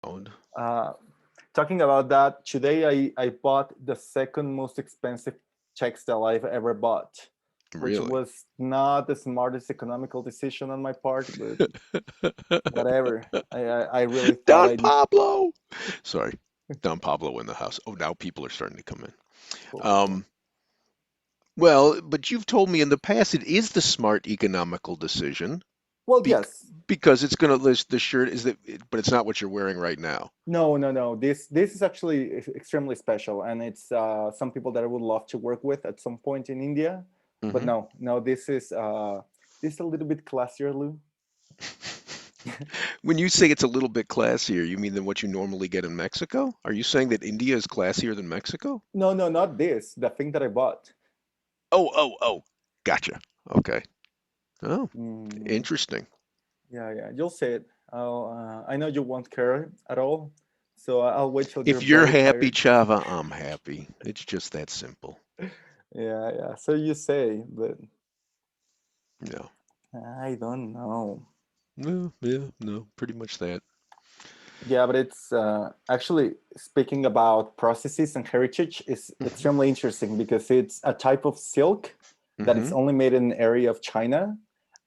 Owned. Uh, Talking about that, today I bought the second most expensive textile I've ever bought, which Really? was not the smartest economical decision on my part, but whatever. I really thought Don I Pablo. Sorry, Don Pablo in the house. Oh, now people are starting to come in. cool. Um, well, but you've told me in the past it is the smart economical decision Well, be yes. because it's going to list the shirt is that, but it's not what you're wearing right now. No, no, no. This is actually extremely special, and it's some people that I would love to work with at some point in India. But Hmm. no, no. This is a little bit classier, Lou. When you say it's a little bit classier, you mean than what you normally get in Mexico? Are you saying that India is classier than Mexico? No, no, not this. The thing that I bought. Oh, oh, oh. Gotcha. Okay. Oh, Mm, interesting. yeah, yeah. You'll see it. I know you won't care at all, so I'll wait till you're If you're very happy, tired. Chava, I'm happy. It's just that simple. Yeah, yeah. So you say, but No. I don't know. No, yeah, no, pretty much that. Yeah, but it's actually speaking about processes and heritage is Hmm. extremely interesting because it's a type of silk that is Hmm. only made in an area of China,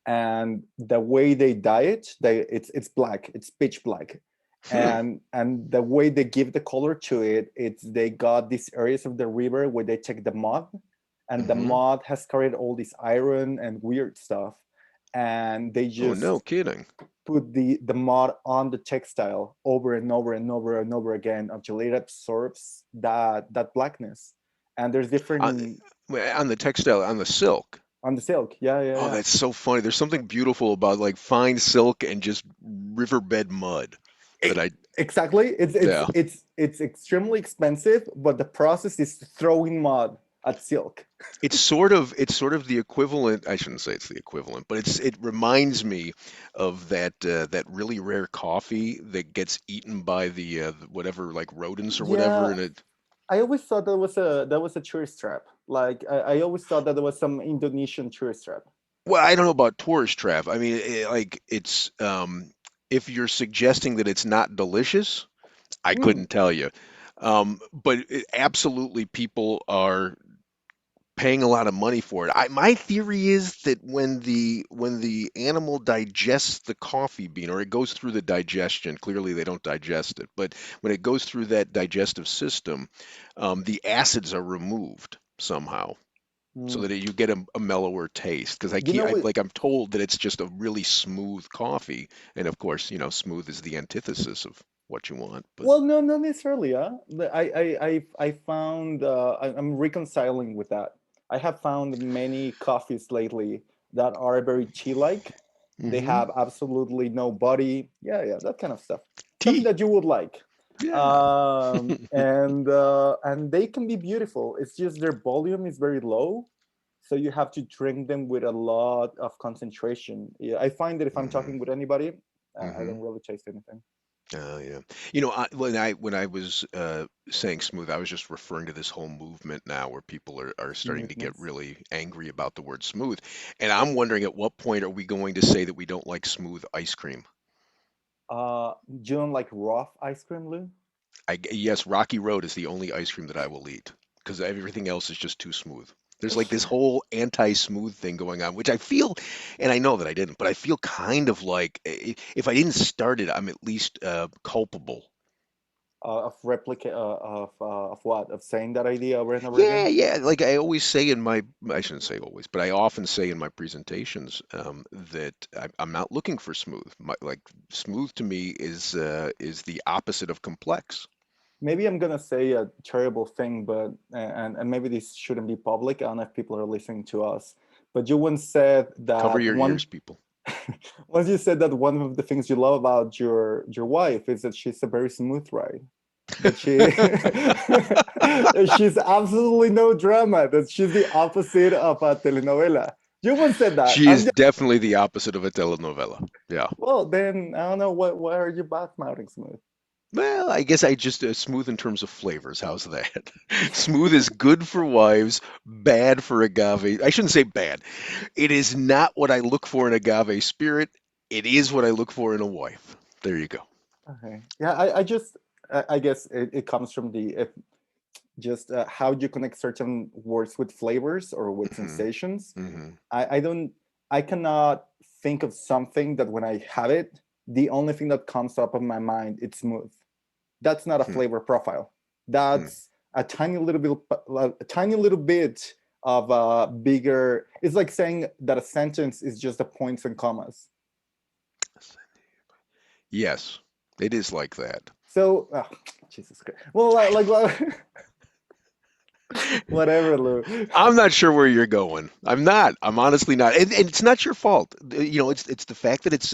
and the way they dye it, it's black, it's pitch black, Hmm. and the way they give the color to it, it's they got these areas of the river where they take the mud, and the Hmm. mud has carried all this iron and weird stuff, and they Oh, no just kidding. put the mud on the textile over and over and over and over again until it absorbs that blackness. And there's On, different on the textile, on the silk. on the silk. Yeah, yeah, Oh, yeah. that's so funny. There's something beautiful about like fine silk and just riverbed mud that E- I, exactly. yeah. It's extremely expensive, but the process is throwing mud at silk. It's sort of the equivalent. I shouldn't say it's the equivalent, but it reminds me of that really rare coffee that gets eaten by the whatever like rodents or whatever, Yeah, and it. I always thought that was a tourist trap. Like I always thought that there was some Indonesian tourist trap. Well, I don't know about tourist trap. I mean, like it's if you're suggesting that it's not delicious, I Mm, couldn't tell you. But absolutely, people are paying a lot of money for it. My theory is that when the animal digests the coffee bean, or it goes through the digestion, clearly they don't digest it, but when it goes through that digestive system, the acids are removed somehow, so mm. that you get a mellower taste. Because You know, like I'm told that it's just a really smooth coffee, and of course, smooth is the antithesis of what you want. But well, no, not necessarily. Huh? I found I'm reconciling with that. I have found many coffees lately that are very tea-like. They hmm have absolutely no body. Yeah, yeah, that kind of stuff. Something tea, that you would like. yeah. And they can be beautiful. It's just their volume is very low, so you have to drink them with a lot of concentration. Yeah, I find that if I'm hmm talking with anybody, I hmm don't really taste anything. Oh yeah. When I was saying smooth, I was just referring to this whole movement now where people are starting to get Smoothness. really angry about the word smooth. And I'm wondering at what point are we going to say that we don't like smooth ice cream? You don't like raw ice cream, Lou? Yes, Rocky Road is the only ice cream that I will eat because everything else is just too smooth. There's like this whole anti-smooth thing going on, which I feel, and I know that I didn't, but I feel kind of like if I didn't start it, I'm at least culpable. Of replicate of what? Of saying that idea over and over Yeah, again? yeah. Like I always say in my, I shouldn't say always, but I often say in my presentations that I'm not looking for smooth. Like smooth to me is the opposite of complex. Maybe I'm gonna say a terrible thing, but and maybe this shouldn't be public. I don't know if people are listening to us. But you once said Cover that your one. ears, people. Once you said that one of the things you love about your wife is that she's a very smooth ride. That she she's absolutely no drama. That she's the opposite of a telenovela. You once said that. She I'm is just definitely the opposite of a telenovela. Yeah. well. Then I don't know what. Why are you bad mouthing smooth? Well, I guess I just smooth in terms of flavors. How's that? Smooth is good for wives, bad for agave. I shouldn't say bad. It is not what I look for in agave spirit. It is what I look for in a wife. There you go. Okay. Yeah, I just I guess it comes from the just how you connect certain words with flavors or with Hmm. sensations. Hmm. I don't I cannot think of something that when I have it, the only thing that comes up in my mind it's smooth. That's not a Hmm. flavor profile. Hmm. That's a tiny little bit of a bigger. It's like saying that a sentence is just the points and commas. Yes, it is like that. So, Jesus Christ. Well, whatever, Lou. I'm not sure where you're going. I'm not. I'm honestly not. And it's not your fault. It's the fact that it's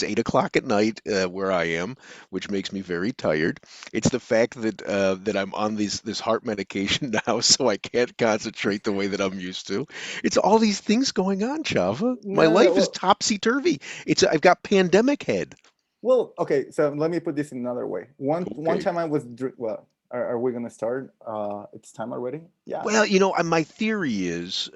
8 o'clock at night where I am, which makes me very tired. It's the fact that I'm on this heart medication now, so I can't concentrate the way that I'm used to. It's all these things going on, Chava. My No, no, no. life is topsy turvy. I've got pandemic head. Okay. So let me put this in another way. One Okay. time I was well. Are we gonna start? It's time already. Yeah. Well, my theory is.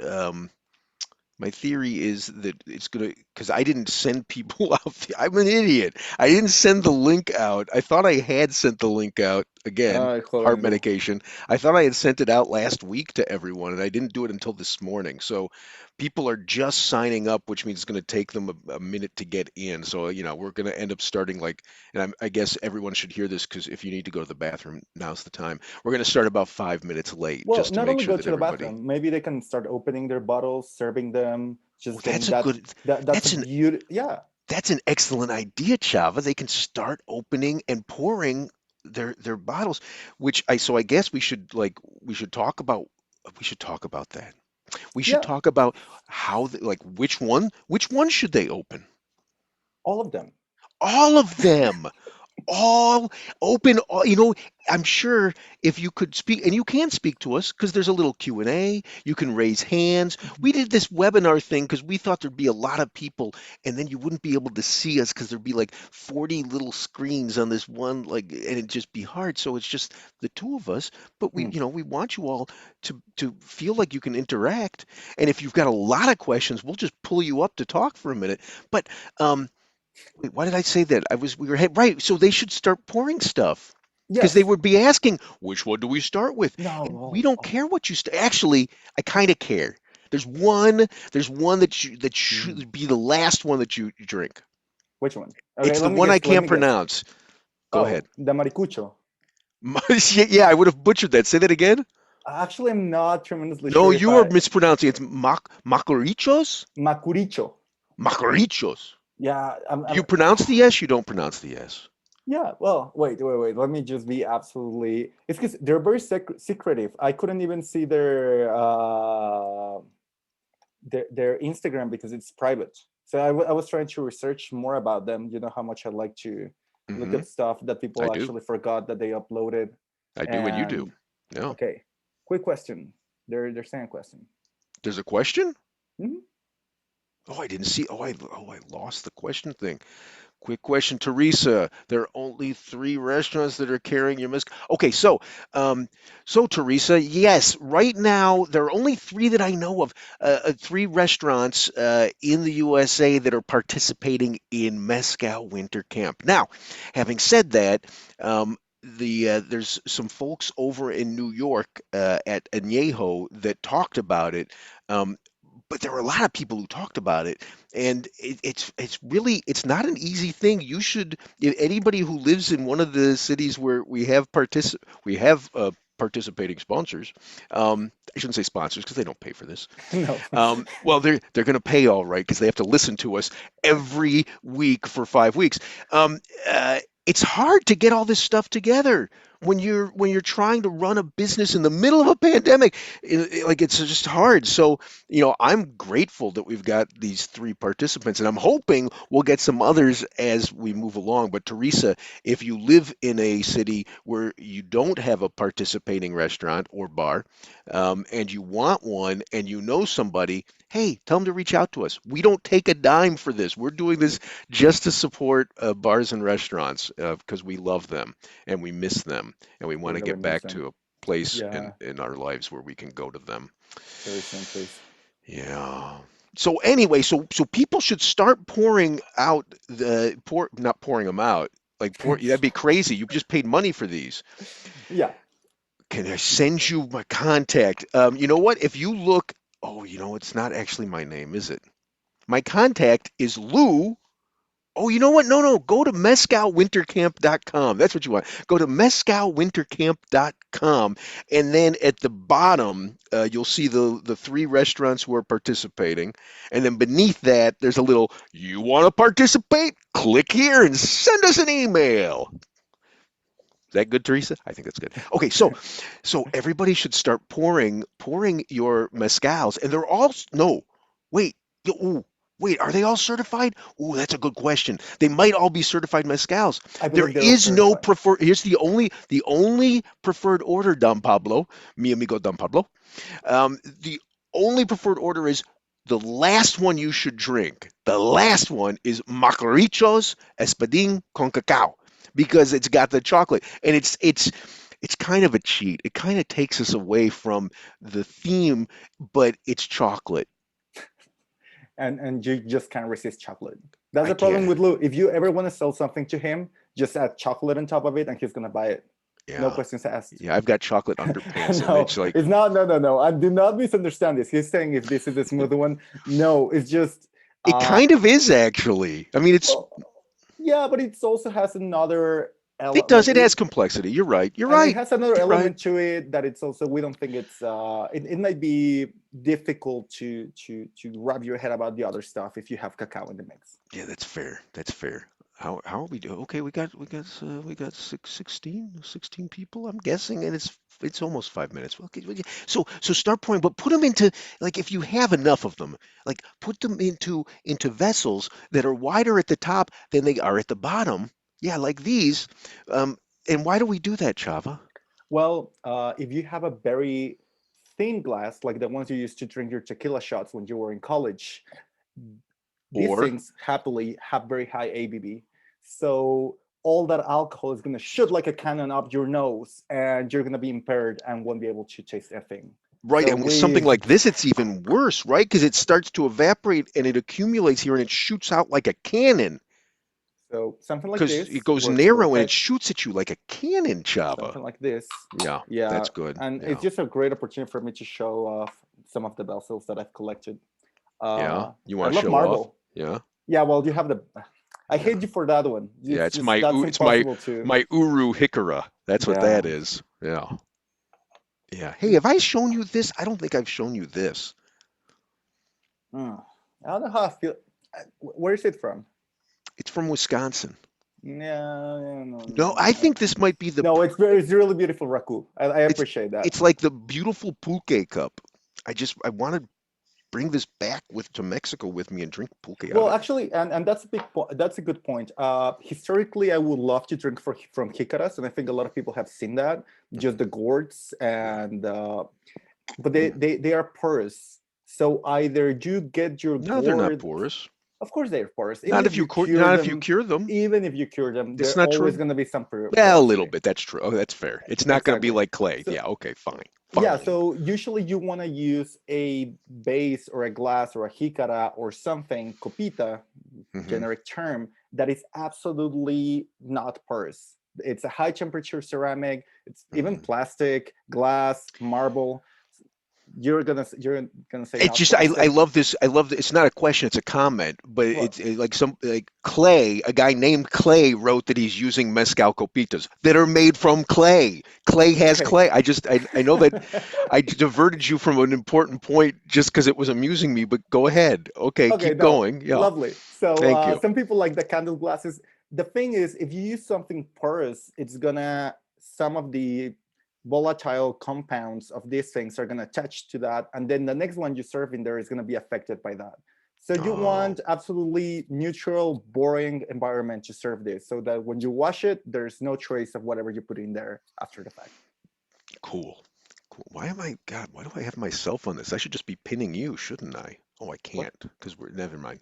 My theory is that it's gonna because I didn't send people out. I'm an idiot. I didn't send the link out. I thought I had sent the link out again. Heart Joven, Lou. medication. I thought I had sent it out last week to everyone, and I didn't do it until this morning. So people are just signing up, which means it's going to take them a minute to get in. So we're going to end up starting like, and I guess everyone should hear this because if you need to go to the bathroom, now's the time. We're going to start about 5 minutes late Well, just to not make only sure go that to the everybody. bathroom. Maybe they can start opening their bottles, serving them, Well, just that's getting a that. good. That's a That's an beauty. Yeah, That's an excellent idea, Chava. They can start opening and pouring their bottles, which I guess we should talk about we should talk about that. We should yeah. talk about like which one should they open? All of them. All of them. All open I'm sure if you could speak and you can speak to us because there's a little Q&A, you can raise hands. We did this webinar thing because we thought there'd be a lot of people and then you wouldn't be able to see us because there'd be like 40 little screens on this one like and it'd just be hard, so it's just the two of us, but we Hmm. we want you all to feel like you can interact, and if you've got a lot of questions we'll just pull you up to talk for a minute. But um wait, why did I say that? We were right. So they should start pouring stuff because they Yes. would be asking, which one do we start with? No. And we don't care what you start. Actually, I kind of care. There's one that Mm. should be the last one that you drink. Which one? Okay, It's the let me one I guess. Let can't me guess. pronounce. Go Oh, ahead. the maricucho. Yeah, I would have butchered that. Say that again. Actually, I'm not tremendously No, sure if you are I mispronouncing. It's macurichos. macuricho. Macurichos. Yeah, You pronounce the S. You don't pronounce the S. yeah. Well, wait. Let me just be absolutely. It's because they're very secretive. I couldn't even see their Instagram because it's private. So I was trying to research more about them. You know how much I like to look Hmm. at stuff that I people do. actually forgot that they uploaded. I do, and you do. And No. okay, quick question. They're saying question. There's a question. Mhm. Oh, I didn't see. I lost the question thing. Quick question, Teresa. There are only three restaurants that are carrying your mezcal. Okay, so Teresa, yes, right now there are only three that I know of. Three restaurants in the USA that are participating in Mezcal Winter Camp. Now, having said that, there's some folks over in New York at Añejo that talked about it. Um, but there were a lot of people who talked about it, and it's really it's not an easy thing. You should anybody who lives in one of the cities where we have participating sponsors. I shouldn't say sponsors because they don't pay for this. No. Well, they're going to pay all right because they have to listen to us every week for 5 weeks. Um, it's hard to get all this stuff together when you're trying to run a business in the middle of a pandemic. Like it's just hard. So I'm grateful that we've got these three participants, and I'm hoping we'll get some others as we move along. But Teresa, if you live in a city where you don't have a participating restaurant or bar, and you want one and you know somebody, hey, tell them to reach out to us. We don't take a dime for this. We're doing this just to support bars and restaurants because we love them and we miss them and we We want to really get miss back them. to a place in Yeah, in our lives where we can go to them. very soon, please. Yeah. So anyway, so people should start pouring out the pour not pouring them out. Like that'd be crazy. You just paid money for these. Yeah, Can I send you my contact? You know what? If you look, oh, it's not actually my name, is it? My contact is Lou. Oh, you know what? No, no. Go to mezcalwintercamp.com. That's what you want. Go to mezcalwintercamp.com, and then at the bottom, you'll see the three restaurants who are participating, and then beneath that, there's a little. You want to participate? Click here and send us an email. Is that good, Teresa? I think that's good. Okay, so everybody should start pouring your mezcals, and they're all no, wait, ooh, wait, are they all certified? Ooh, that's a good question. They might all be certified mezcals. I There believe they're all is no certified. preferred. Here's the only preferred order, Don Pablo, mi amigo Don Pablo. The only preferred order is the last one you should drink. The last one is Macurichos Espadin con cacao because it's got the chocolate and it's kind of a cheat. It kind of takes us away from the theme, but it's chocolate. And you just can't resist chocolate. That's I the problem can't. with Lou. If you ever want to sell something to him, just add chocolate on top of it, and he's gonna buy it. No Yeah. questions asked. Yeah, I've got chocolate underpants and No, it's like it's not. No, no, no. I do not misunderstand this. He's saying if this is the smooth one. No, it's just. it Uh, kind of is actually. I mean, well, yeah, but it also has another it element. does. Like It has complexity. You're right. You're and it right. has another You're right. element to it that it's also we don't think it's it might be difficult to wrap your head about the other stuff if you have cacao in the mix. Yeah, that's fair. That's fair. How are we doing? Okay, we got 16 people, I'm guessing, and it's almost 5 minutes. Well, okay, so start pouring, but put them into like if you have enough of them, like put them into vessels that are wider at the top than they are at the bottom. Yeah, like these. Um, and why do we do that, Chava? Well, if you have a very thin glass, like the ones you used to drink your tequila shots when you were in college, these Or things happily have very high ABV. So all that alcohol is going to shoot like a cannon up your nose, and you're going to be impaired and won't be able to taste a thing. right, So and with something we, like this, it's even worse, right? Because it starts to evaporate and it accumulates here and it shoots out like a cannon. so something like Because it this goes works narrow and it perfect. shoots at you like a cannon, Chava. Something like this, Yeah, yeah. that's good. And it's Yeah, just a great opportunity for me to show off some of the vessels that I've collected. yeah. You I want to love show off? marble. Yeah, Yeah, well, you have the. I yeah, hate you for that one. yeah. It's just that's It's my impossible to. my Uru Hikara. That's what Yeah. that is. Yeah, yeah. Hey, have I shown you this? I don't think I've shown you this. Mm. I don't know how I feel. Where is it from? It's from Wisconsin. No, no, no, No, no, I no. think this might be the. No, it's really beautiful raku. I It's appreciate that. it's like the beautiful pulque cup. I want to bring this back with to Mexico with me and drink pulque out Well, of it. actually, and that's a that's a good point. Historically, I would love to drink from jicaras, and I think a lot of people have seen that, just Mhm. the gourds, Yeah. and but they are porous. So either you get your No, they're not gourd. porous. Of course, they're porous. Even if you cure Not if you them, cure them. even if you cure them, It's there not always true. going to be some Yeah, a little porosity. bit. That's true. Oh, that's fair. It's not going to be Exactly. like clay. So Yeah. Okay. Fine. yeah, Fine. so usually you want to use a base or a glass or a jicara or something, copita, Hmm. generic term, that is absolutely not porous. It's a high temperature ceramic. It's even Hmm. plastic, glass, marble. You're gonna say It's not just I plastic. love this. I love this. It's not a question. It's a comment. But Well, like some like Clay. A guy named Clay wrote that he's using mezcal copitas that are made from clay. Clay has okay. clay. I know that I diverted you from an important point just because it was amusing me. But go ahead. Okay, Okay, keep no, going. Yeah. lovely. So Thank you. some people like the candle glasses. The thing is, if you use something porous, it's gonna some of the volatile compounds of these things are gonna attach to that, and then the next one you serve in there is gonna be affected by that. So you Oh, want absolutely neutral, boring environment to serve this, so that when you wash it, there's no trace of whatever you put in there after the fact. cool. Cool. Why am I, God, why do I have myself on this? I should just be pinning you, shouldn't I? Oh, I What? can't because never mind.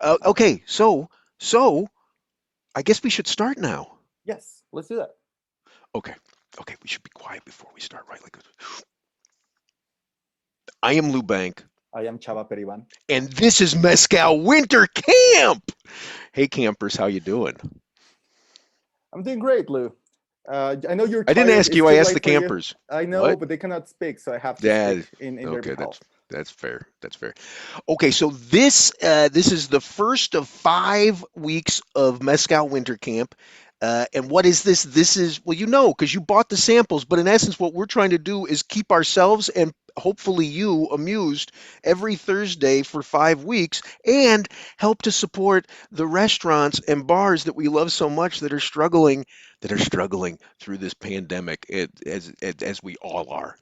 Okay, so I guess we should start now. Yes, let's do that. Okay, okay, we should be quiet before we start, right? Like, I am Lou Bank, I am Chava Peribán. and this is Mezcal Winter Camp. Hey, campers, how you doing? I'm doing great, Lou. I know you're I didn't tired. ask It's you, I too asked the late for you. campers. I know, What? but they cannot speak, so I have to Yeah, speak in their okay, behalf. that's fair. That's fair. Okay, so this is the first of 5 weeks of Mezcal Winter Camp. And what is this? This is, well, you know, because you bought the samples, but in essence, what we're trying to do is keep ourselves and hopefully you amused every Thursday for 5 weeks and help to support the restaurants and bars that we love so much that are struggling through this pandemic, as we all are,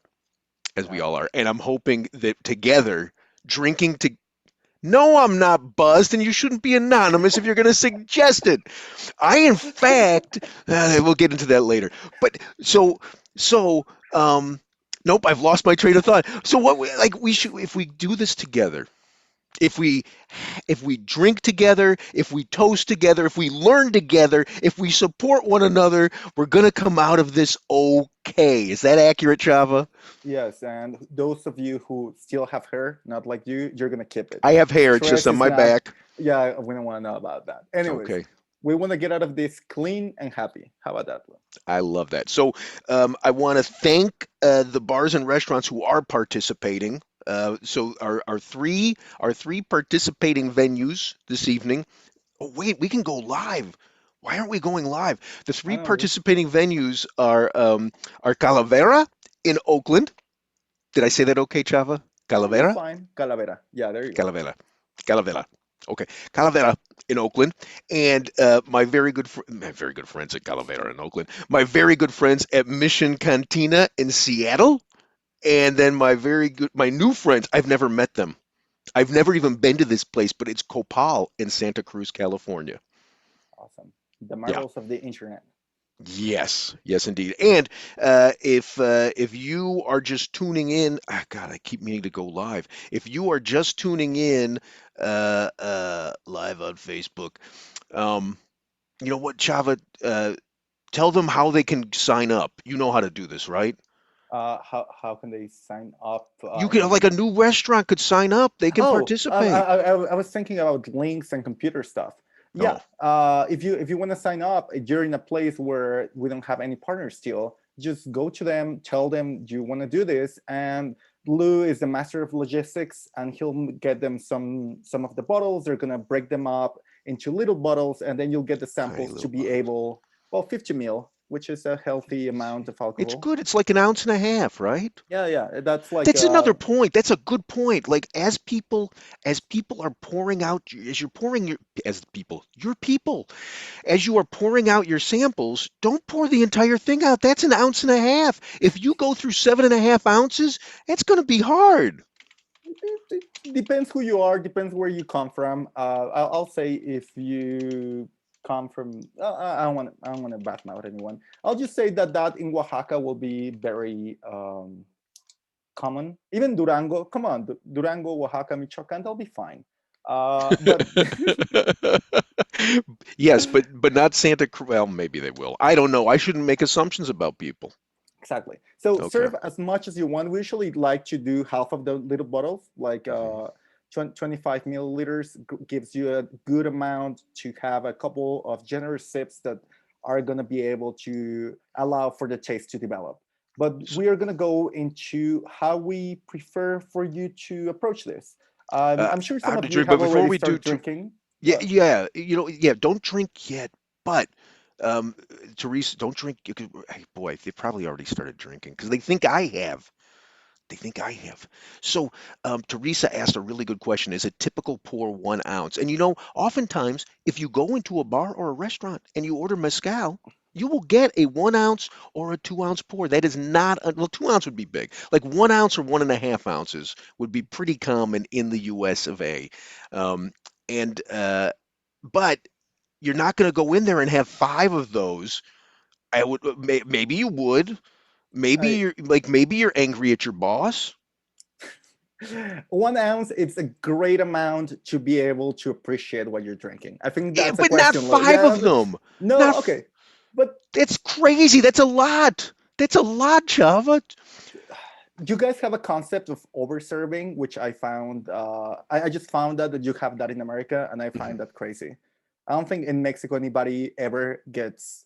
as we Yeah. all are. And I'm hoping that together, drinking to no, I'm not buzzed, and you shouldn't be anonymous if you're going to suggest it. I, in fact, we'll get into that later. But so, um, nope, I've lost my train of thought. So what, like, we should, if we do this together, if we if we drink together, if we toast together, if we learn together, if we support one another, we're going to come out of this okay. Is that accurate, Chava? Yes, and those of you who still have hair, not like you're gonna keep it. I have hair, it's just Stress on is my not. back. Yeah, we don't want to know about that. Anyways, Okay. we want to get out of this clean and happy. How about that, Lou? I love that. So I want to thank the bars and restaurants who are participating. So our three participating venues this evening. Oh wait, we can go live. Why aren't we going live? The I three don't know. participating venues are Calavera in Oakland. Did I say that okay, Chava? You're Calavera? fine. Calavera. Yeah, there you go. Calavera. Calavera. Okay, Calavera in Oakland, and my very good friends at Calavera in Oakland, my very good friends at Mission Cantina in Seattle, and then my new friends. I've never met them. I've never even been to this place, but it's Copal in Santa Cruz, California. Awesome. The Yeah. marvels of the internet. Yes, yes, indeed. And if you are just tuning in, God, I keep meaning to go live. If you are just tuning in live on Facebook, um, you know what, Chava? Tell them how they can sign up. You know how to do this, right? How can they sign up You could, like, in? a new restaurant could sign up. They can Oh, participate. I was thinking about links and computer stuff. Yeah, Oh, if you want to sign up, you're in a place where we don't have any partners still. Just go to them, tell them you want to do this, and Lou is the master of logistics, and he'll get them some of the bottles. They're gonna break them up into little bottles, and then you'll get the tiny samples to little be bottles. able, well, 50 mil, which is a healthy amount of It's alcohol. good. It's like an ounce and a half, right? Yeah, yeah, that's like That's another point. That's a good point. Like, as people are pouring out, as you're pouring your as people, your people, as you are pouring out your samples, don't pour the entire thing out. That's an ounce and a half. If you go through 7.5 ounces, it's going to be hard. it depends who you are, depends where you come from. I'll say if you come from, I don't want to badmouth anyone. I'll just say that in Oaxaca will be very common. Even Durango, come on, Durango, Oaxaca, Michoacan, they'll be fine. But Yes, but not Santa Cruz. Well, maybe they will. I don't know. I shouldn't make assumptions about people. exactly. So Okay. serve as much as you want. We usually like to do half of the little bottles, like Mhm. 25 milliliters gives you a good amount to have a couple of generous sips that are going to be able to allow for the taste to develop. But S- we are going to go into how we prefer for you to approach this. Uh, I'm sure some I'm of to you drink, but have before already we do, started drinking. yeah, Yeah. yeah, yeah, don't drink yet. But um, Teresa, don't drink. Hey, boy, they probably already started drinking because they think I have. They think I have. So, Teresa asked a really good question. Is a typical pour 1 ounce? And oftentimes, if you go into a bar or a restaurant and you order mezcal, you will get a 1 ounce or a 2 ounce pour. That is not, well, 2 ounce would be big. Like 1 ounce or 1.5 ounces would be pretty common in the US of A. Um, and, but you're not going to go in there and have five of those. Maybe you would. I, Maybe you're angry at your boss. 1 ounce, it's a great amount to be able to appreciate what you're drinking. I think Yeah, that's a but not question. Lo. five Yeah, of them. no, Not okay, but That's crazy. That's a lot. That's a lot, Java. you guys have a concept of over serving, which I found. I just found out that you have that in America, and I find Mhm. that crazy. I don't think in Mexico anybody ever gets.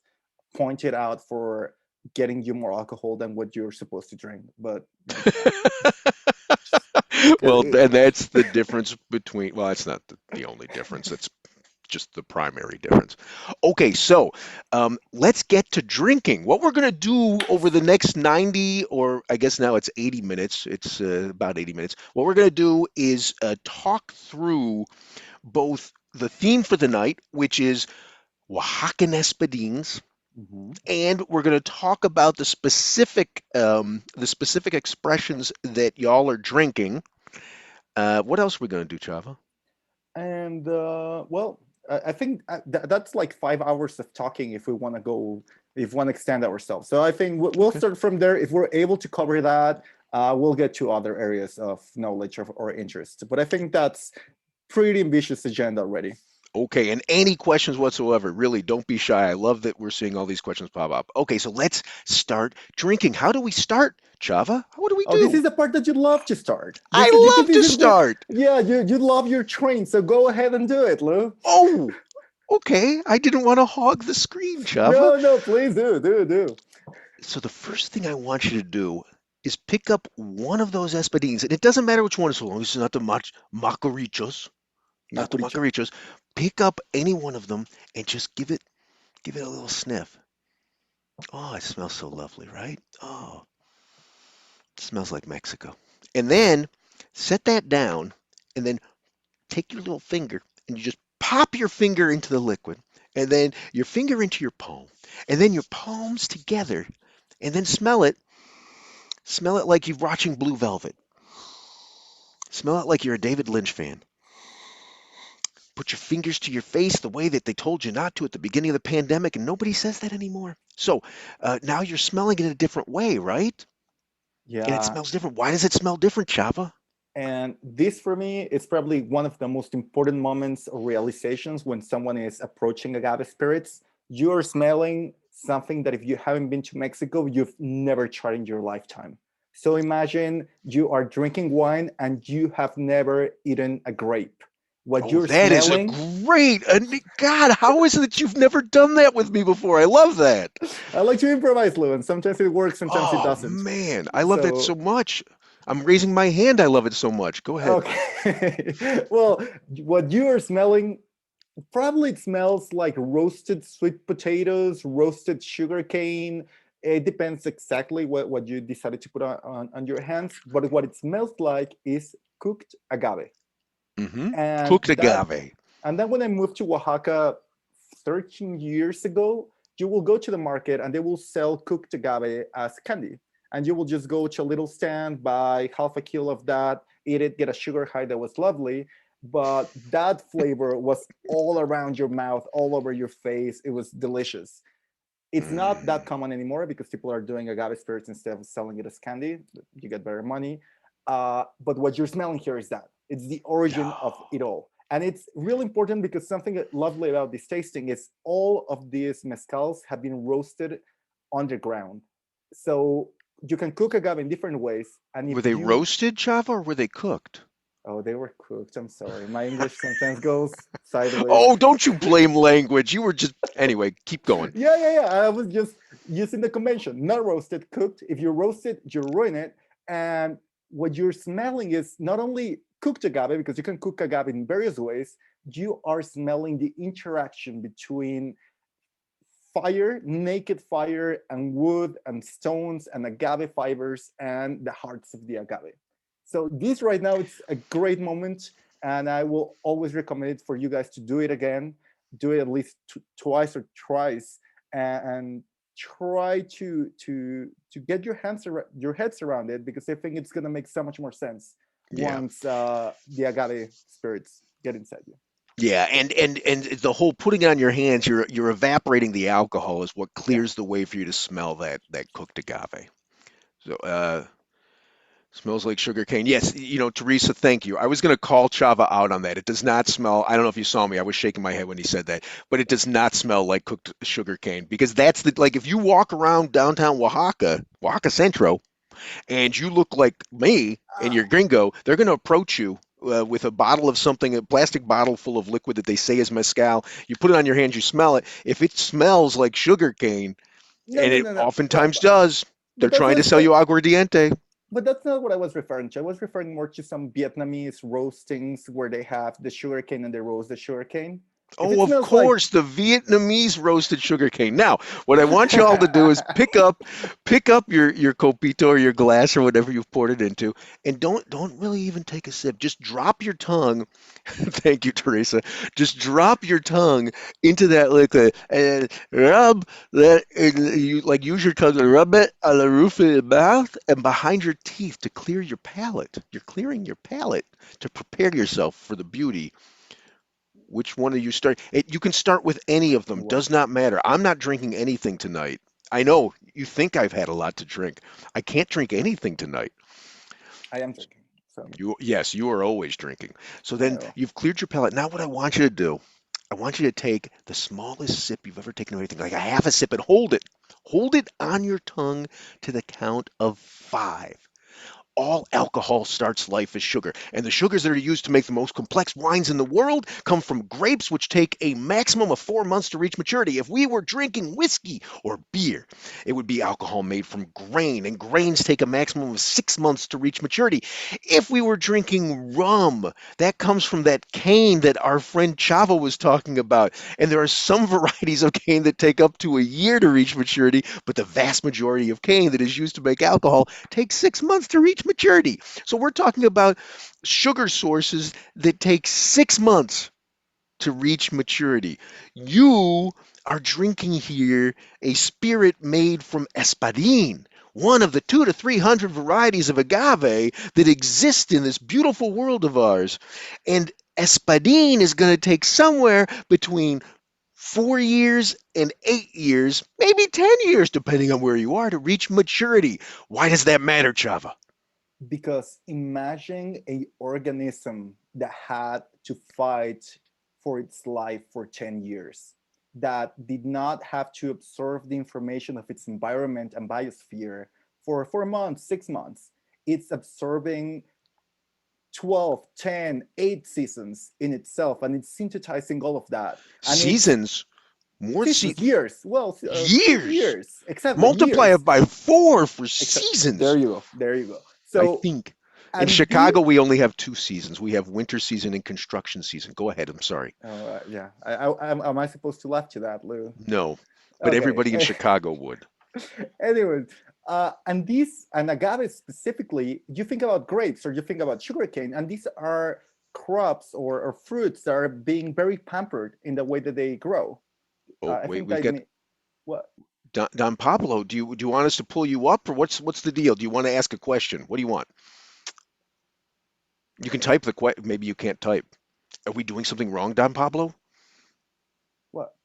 pointed out for getting you more alcohol than what you're supposed to drink. But that's fine. Just, Well, it, and that's the difference between, well, that's not the only difference. That's just the primary difference. Okay, so let's get to drinking. What we're going to do over the next 90, or I guess now it's 80 minutes, it's about 80 minutes. What we're going to do is talk through both the theme for the night, which is Oaxacan Espadins, Mhm. and we're going to talk about the specific expressions that y'all are drinking. What else are we going to do, Chava? And well, I think that's like 5 hours of talking if we want to go, if we want to extend ourselves. So I think we'll Okay. start from there. If we're able to cover that, we'll get to other areas of knowledge of, or interest. But I think that's pretty ambitious agenda already. Okay, and any questions whatsoever, really don't be shy. I love that we're seeing all these questions pop up. Okay, so let's start drinking. How do we start, Chava? What do we Oh, this do? is the part that you'd love to start. I love This to is the, start. yeah, you love your train, so go ahead and do it, Lou. Oh, okay. I didn't want to hog the screen, Chava. No, no, please do. So the first thing I want you to do is pick up one of those espadines, and it doesn't matter which one, so long as it's not the macurichos, not the Macuricho. macurichos. Pick up any one of them and just give it a little sniff. Oh, it smells so lovely, right? Oh, it smells like Mexico. And then set that down, and then take your little finger and you just pop your finger into the liquid, and then your finger into your palm, and then your palms together, and then smell it. Smell it like you're watching Blue Velvet. Smell it like you're a David Lynch fan. Put your fingers to your face the way that they told you not to at the beginning of the pandemic, and nobody says that anymore. So now you're smelling it a different way, right? And it Yeah, smells different. Why does it smell different, Chava? and this for me is probably one of the most important moments or realizations when someone is approaching agave spirits. You're smelling something that if you haven't been to Mexico, you've never tried in your lifetime. So imagine you are drinking wine and you have never eaten a grape. What Oh, you're that is a smelling, great. God, how is it that you've never done that with me before? I love that. I like to improvise, Lou, and sometimes it works, sometimes it Oh doesn't. man, I love that So so much. I'm raising my hand. I love it so much. Go ahead. okay. Well, what you are smelling probably it smells like roasted sweet potatoes, roasted sugar cane. It depends exactly what you decided to put on your hands. But what it smells like is cooked agave. And Cooked that agave. and then when I moved to Oaxaca 13 years ago, you will go to the market and they will sell cooked agave as candy. And you will just go to a little stand, buy half a kilo of that, eat it, get a sugar high that was lovely. But that flavor was all around your mouth, all over your face. It was delicious. It's not that Mm, common anymore because people are doing agave spirits instead of selling it as candy. You get better money. But what you're smelling here is that it's the origin of oh, it all. And it's really important because something lovely about this tasting is all of these mezcals have been roasted underground. So you can cook agave in different ways. And if were they you, roasted, Chava, or were they cooked? oh, they were cooked. I'm sorry. My English sometimes goes sideways. Oh, don't you blame language. You were just anyway. Keep going. Yeah. I was just using the convention, not roasted, cooked. If you roast it, you ruin it. And what you're smelling is not only cooked agave, because you can cook agave in various ways, you are smelling the interaction between fire, naked fire, and wood and stones and agave fibers and the hearts of the agave. So this right now, it's a great moment, and I will always recommend it for you guys to do it again. Do it at least twice or thrice, and try to get your heads around it because I think it's gonna make so much more sense Yeah. once the agave spirits get inside you. Yeah, and the whole putting it on your hands, you're evaporating the alcohol is what Yeah. clears the way for you to smell that cooked agave. So smells like sugar cane. Yes, Teresa, thank you. I was going to call Chava out on that. It does not smell. I don't know if you saw me. I was shaking my head when he said that, but it does not smell like cooked sugar cane because that's the like if you walk around downtown Oaxaca, Oaxaca Centro, and you look like me and Uh, you're gringo, they're going to approach you. with a bottle of something, a plastic bottle full of liquid that they say is mezcal. You put it on your hands, you smell it. If it smells like sugar cane, No, and no, it no, no. oftentimes does, they're But that's trying to what. sell you aguardiente. But that's not what I was referring to. I was referring more to some Vietnamese roastings where they have the sugarcane and they roast the sugarcane. If Oh, it of smells like course, the Vietnamese roasted sugarcane. Now, what I want you all to do is pick up your copito or your glass or whatever you've poured it into, and don't really even take a sip. Just drop your tongue. Thank you, Teresa. Just drop your tongue into that liquid and rub that. And you like use your tongue to rub it on the roof of your mouth and behind your teeth to clear your palate. You're clearing your palate to prepare yourself for the beauty. Which one are you start? You can start with any of them. what Does not matter. I'm not drinking anything tonight. I know you think I've had a lot to drink. I can't drink anything tonight. I am drinking. So Yes, you are always drinking. So then oh, you've cleared your palate. Now what I want you to do, I want you to take the smallest sip you've ever taken of anything, like a half a sip, and hold it. Hold it on your tongue to the count of 5. All alcohol starts life as sugar, and the sugars that are used to make the most complex wines in the world come from grapes, which take a maximum of 4 months to reach maturity. If we were drinking whiskey or beer, it would be alcohol made from grain, and grains take a maximum of 6 months to reach maturity. If we were drinking rum, that comes from that cane that our friend Chava was talking about, and there are some varieties of cane that take up to a year to reach maturity, but the vast majority of cane that is used to make alcohol takes 6 months to reach maturity. So we're talking about sugar sources that take 6 months to reach maturity. You are drinking here a spirit made from espadin, one of the 200 to 300 varieties of agave that exist in this beautiful world of ours. And espadin is going to take somewhere between 4 years and 8 years, maybe 10 years, depending on where you are, to reach maturity. Why does that matter, Chava? because imagine a organism that had to fight for its life for 10 years, that did not have to absorb the information of its environment and biosphere for 4 months, 6 months. It's absorbing 12, 10, 8 seasons in itself, and it's synthesizing all of that. And it's Seasons, more seasons, years, well, years. years, exactly, Multiply years. it by 4 for Except, there seasons, you go, there you go. I So, think. In and the Chicago, we only have 2 seasons. We have winter season and construction season. Go ahead. I'm sorry. yeah, am I supposed to laugh to that, Lou? No, but Okay. everybody in Chicago would. Anyways, and agave specifically, you think about grapes or you think about sugarcane, and these are crops or fruits that are being very pampered in the way that they grow. Oh, I wait, think we've that got what Don Pablo. Do you want us to pull you up, or what's the deal? Do you want to ask a question? What do you want? You can type the question. Maybe you can't type. Are we doing something wrong, Don Pablo? what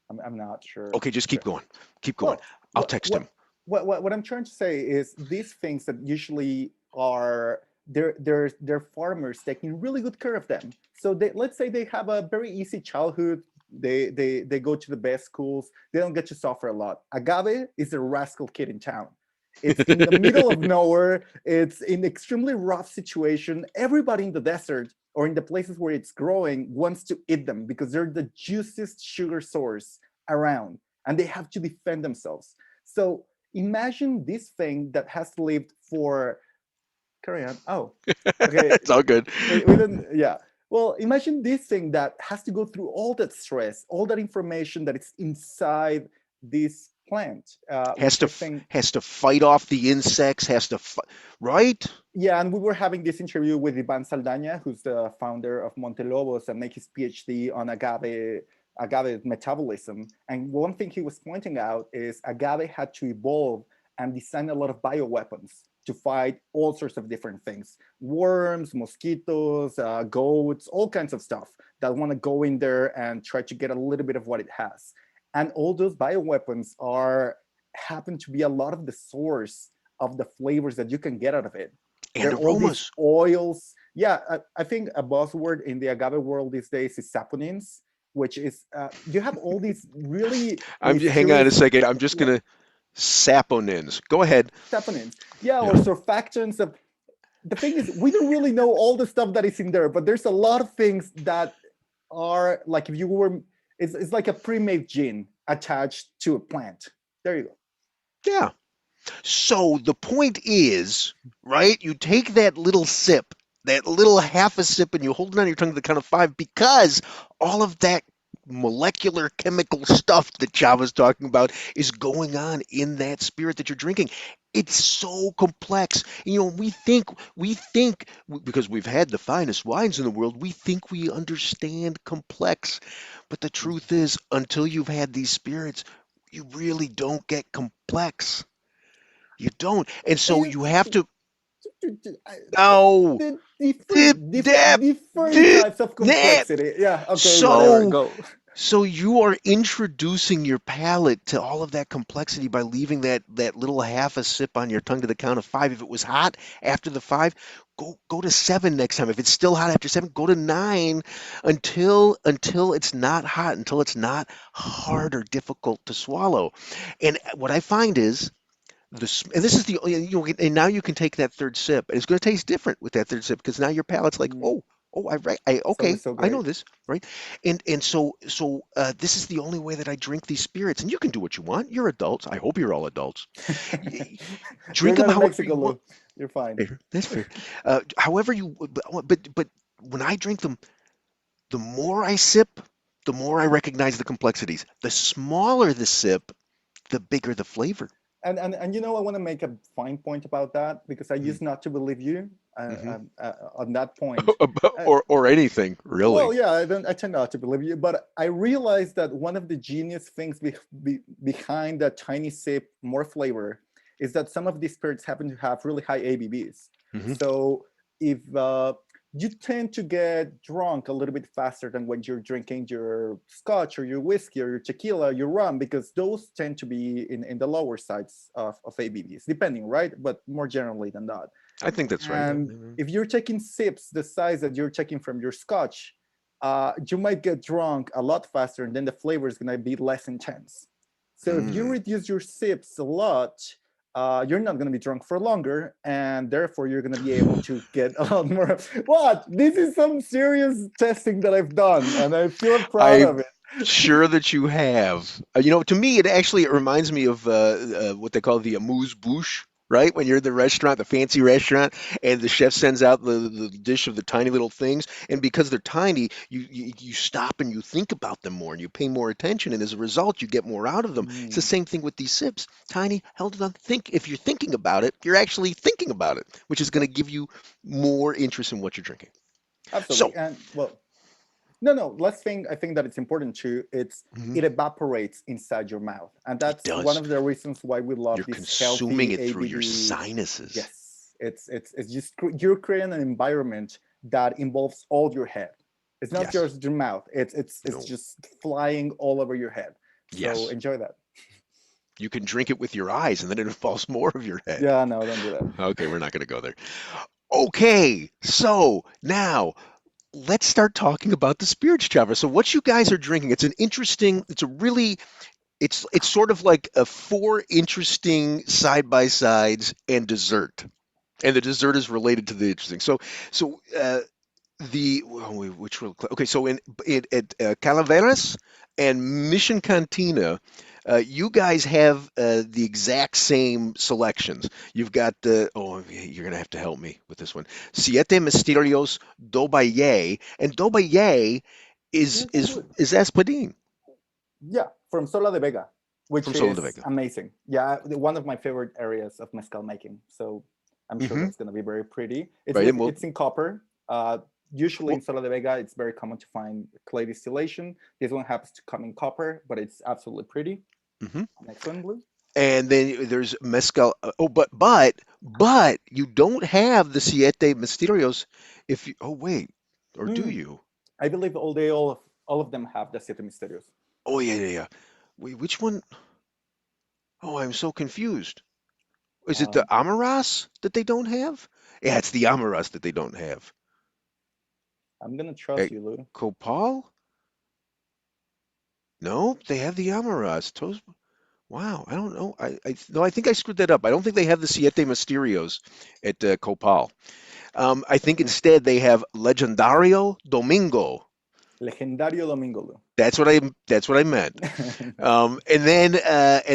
I'm not sure. Okay, just keep going. Keep going. Well, I'll what text him. what I'm trying to say is these things that usually are they're farmers taking really good care of them. So let's say they have a very easy childhood. They go to the best schools. They don't get to suffer a lot. Agave is a rascal kid in town. It's in the middle of nowhere. It's in extremely rough situation. Everybody in the desert or in the places where it's growing wants to eat them because they're the juiciest sugar source around, and they have to defend themselves. So imagine this thing that has lived for carry on. Oh, okay. It's all good. We didn't. Yeah. Well, imagine this thing that has to go through all that stress, all that information that is inside this plant, Has which to I think has to fight off the insects. Right? yeah, and we were having this interview with Ivan Saldaña, who's the founder of Montelobos and make his PhD on agave metabolism. And one thing he was pointing out is agave had to evolve and design a lot of bioweapons to fight all sorts of different things: worms, mosquitoes, goats, all kinds of stuff that want to go in there and try to get a little bit of what it has. And all those bioweapons are happen to be a lot of the source of the flavors that you can get out of it. And There are all these aromas. oils. Yeah, I think a buzzword in the agave world these days is saponins, which is you have all these really Hang on a mysterious second. I'm just what gonna saponins. Go ahead. saponins. Yeah, or Yeah. surfactants of. the thing is, we don't really know all the stuff that is in there, but there's a lot of things that are like if you were, it's like a pre-made gin attached to a plant. There you go. Yeah. So the point is, right? You take that little sip, that little half a sip, and you hold it on your tongue to the count of five because all of that molecular chemical stuff that Chava's talking about is going on in that spirit that you're drinking. It's so complex. You know, we think because we've had the finest wines in the world, we think we understand complex. But the truth is, until you've had these spirits, you really don't get complex. You don't. And so you It's have to no the dip dip different dip types of dip. complexity. Yeah. Okay. Whatever. So Go. so you are introducing your palate to all of that complexity by leaving that little half a sip on your tongue to the count of five. If it was hot after the five, go to seven next time. If it's still hot after seven, go to nine until it's not hot, until it's not hard or difficult to swallow. And what I find is and this is the and now you can take that third sip and it's going to taste different with that third sip because now your palate's like, Mm, oh, I it's okay, always so I know great. this, right? And this is the only way that I drink these spirits, and you can do what you want. You're adults. I hope you're all adults. Y- You're Drink them not in however Mexico, you want. Lou. You're fine. Fair. That's fair. However you, but when I drink them, the more I sip, the more I recognize the complexities. The smaller the sip, the bigger the flavor. And you know, I want to make a fine point about that because I used not to believe you Mm-hmm. on that point. Uh, Or anything, really. well, yeah, I don't. I tend not to believe you, but I realized that one of the genius things behind that tiny sip more flavor is that some of these spirits happen to have really high ABVs. Hmm. So if you tend to get drunk a little bit faster than when you're drinking your scotch or your whiskey or your tequila, your rum, because those tend to be in the lower sides of ABVs, depending, right? But more generally than that. I think that's right. Yeah. And if you're taking sips the size that you're taking from your scotch, you might get drunk a lot faster, and then the flavor is going to be less intense. So if you Mm. reduce your sips a lot, you're not going to be drunk for longer, and therefore you're going to be able to get a lot more. What? This is some serious testing that I've done, and I feel proud of I'm it. sure that you have. To me, it reminds me of what they call the amuse-bouche, right? When you're in the restaurant, the fancy restaurant, and the chef sends out the dish of the tiny little things, and because they're tiny, you stop and you think about them more, and you pay more attention, and as a result, you get more out of them. It's the Mm, same thing with these sips. Tiny, held on. Think if you're thinking about it, you're actually thinking about it, which is going yep, to give you more interest in what you're drinking. So, absolutely. And well, no, no. Last thing I think that it's important to it's mhm, it evaporates inside your mouth, and it that's one does. of the reasons why we love You're this consuming healthy it through your ABV. sinuses. Yes, it's just you're creating an environment that involves all your head. It's not Yes. just your mouth. It's No. just flying all over your head. So Yes. enjoy that. You can drink it with your eyes and then it involves more of your head. Yeah, no, don't do that. Okay, we're not going to go there. Okay, so now let's start talking about the spirits, Trevor. So what you guys are drinking, it's sort of like a four interesting side by sides and dessert. And the dessert is related to the interesting. So which will okay so in at Calaveras and Mission Cantina, you guys have the exact same selections. You've got you're gonna have to help me with this one. Siete Misterios Dobaye, and Dobaye is Yes, I is do it. is Espadin Yeah, from Sola de Vega, from which Solo de is Vega. amazing. Yeah, one of my favorite areas of mezcal making. So I'm sure Hmm. that's going to be very pretty. Right, and It's in copper. Usually well, in Sola de Vega, it's very common to find clay distillation. This one happens to come in copper, but it's absolutely pretty. mhm. Next one, Blue. And then there's mezcal. But you don't have the Siete Misterios. If you oh wait, or do Hmm. you? I believe all of them have the Siete Misterios. Oh yeah, yeah, yeah. Wait, which one? Oh, I'm so confused. Is it the Um, Amaras that they don't have? Yeah, it's the Amaras that they don't have. I'm gonna Hey, trust you, Lou. Copal? No, they have the Amaras. Wow, I don't know. No, I think I screwed that up. I don't think they have the Siete Misterios at Copal. I think instead they have Legendario Domingo. Legendario Domingo. That's what I meant. And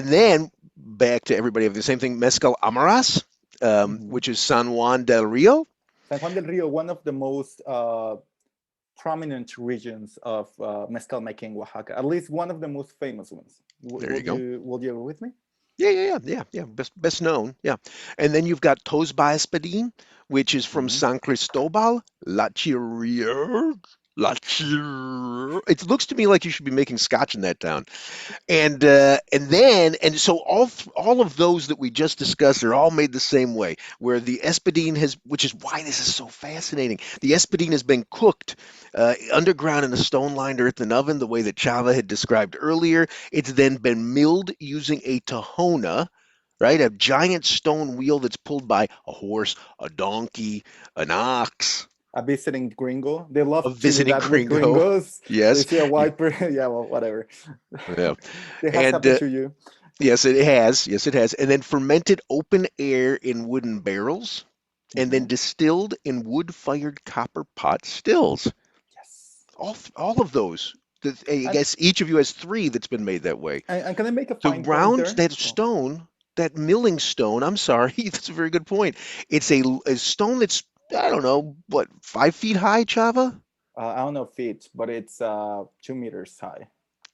then back to everybody have the same thing. Mezcal Amaras, Mhm. which is San Juan del Rio. San Juan del Rio, one of the most prominent regions of mezcal making in Oaxaca, at least one of the most famous ones. There you go. Will you agree with me? Yeah. Best known. Yeah. And then you've got Tosba Espadin, which is from Mhm. San Cristobal, La Chirier. La Chirier. It looks to me like you should be making scotch in that town. And so all of those that we just discussed are all made the same way, where the espadine has, which is why this is so fascinating. The espadine has been cooked underground in a stone-lined earthen oven, the way that Chava had described earlier. It's then been milled using a tahona, right? A giant stone wheel that's pulled by a horse, a donkey, an ox, A visiting gringo. They a love to do visiting that with gringo. gringos. They Yes, see a white person. Yeah, well, whatever. yeah, It has and happened to you. yes, it has. Yes, it has. And then fermented open air in wooden barrels, and then Mhm. distilled in wood-fired copper pot stills. Yes. All of those. I And, guess each of you has three that's been made that way. and can I make a The fine point round, there? that Oh, stone, that milling stone. I'm sorry, that's a very good point. It's a stone that's I don't know what 5 feet high, Chava. I don't know feet, but it's 2 meters high.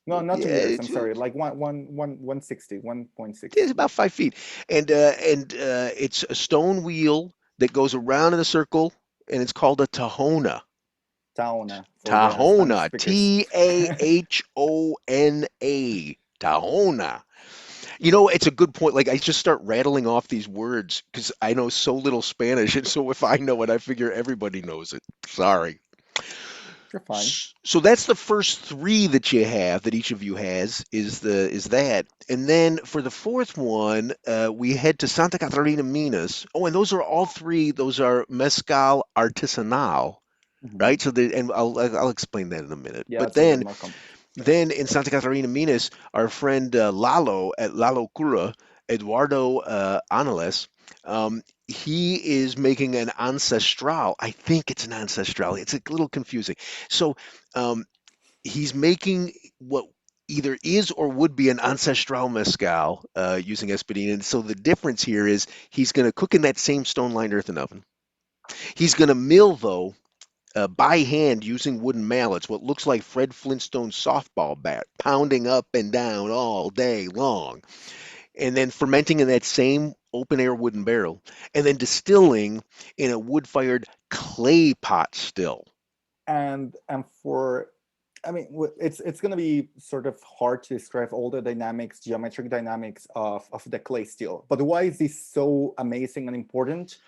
No, not 2 meters. Yeah, I'm sorry. Like 160, 1.6 it's about meters. 5 feet, and it's a stone wheel that goes around in a circle, and it's called a tahona. Taona for the Spanish Tahona, speakers. Tahona, Tahona. It's a good point. Like I just start rattling off these words because I know so little Spanish, and so if I know it, I figure everybody knows it. Sorry. You're fine. So that's the first three that you have that each of you has is that, and then for the fourth one, we head to Santa Catarina, Minas. Oh, and those are all three. Those are mezcal artisanal, Mhm. right? And I'll explain that in a minute. Yeah, But it's a bit then more complex. then in Santa Catarina, Minas, our friend Lalo at Lalocura, Eduardo Anales, he is making an ancestral. I think it's an ancestral. It's a little confusing. So um, he's making what either is or would be an ancestral mezcal using espadín. And so the difference here is he's going to cook in that same stone-lined earthen oven. He's going to mill though by hand using wooden mallets, what looks like Fred Flintstone's softball bat, pounding up and down all day long, and then fermenting in that same open air wooden barrel, and then distilling in a wood fired clay pot still. And for I mean, it's going to be sort of hard to describe all the dynamics, geometric dynamics of the clay steel. But why is this so amazing and important?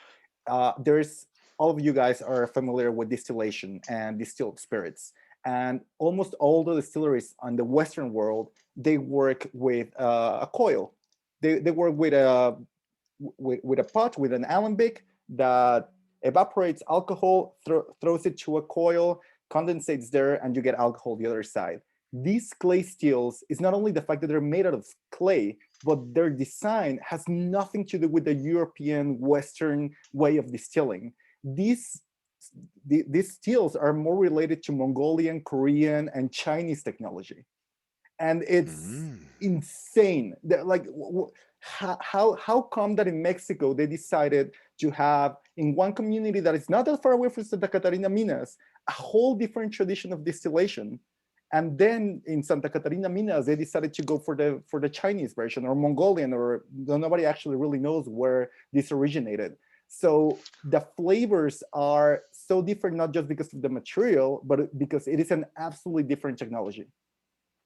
There's All of you guys are familiar with distillation and distilled spirits, and almost all the distilleries on the Western world, they work with a coil. They work with a pot with an alembic that evaporates alcohol, throws it to a coil, condensates there, and you get alcohol the other side. These clay steels is not only the fact that they're made out of clay, but their design has nothing to do with the European Western way of distilling. These these steels are more related to Mongolian, Korean, and Chinese technology, and it's Mm. insane. Like, how come that in Mexico they decided to have in one community that is not that far away from Santa Catarina, Minas, a whole different tradition of distillation, and then in Santa Catarina, Minas, they decided to go for the Chinese version or Mongolian, or nobody actually really knows where this originated. So the flavors are so different, not just because of the material, but because it is an absolutely different technology.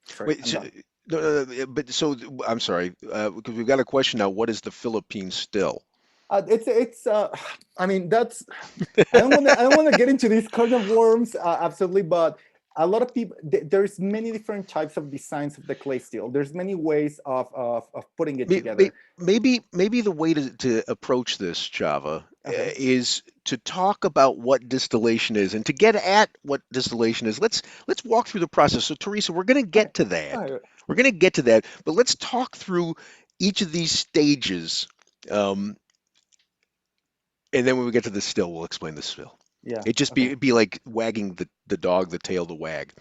Sorry, Wait, I'm done. no, but so I'm sorry, because we've got a question now. What is the Philippine still? It's I mean, that's I don't want to get into these kind of worms, absolutely, but a lot of people there's many different types of designs of the clay steel. There's many ways of putting it May- together. may- Maybe the way to approach this, Java, Okay. is to talk about what distillation is, and to get at what distillation is. Let's walk through the process. So, Teresa, we're going to Okay. get to that. Okay. We're going to get to that, but let's talk through each of these stages, um, And then when we get to the still, we'll explain the still. Yeah. It'd Okay. be like wagging the dog the tail to wag.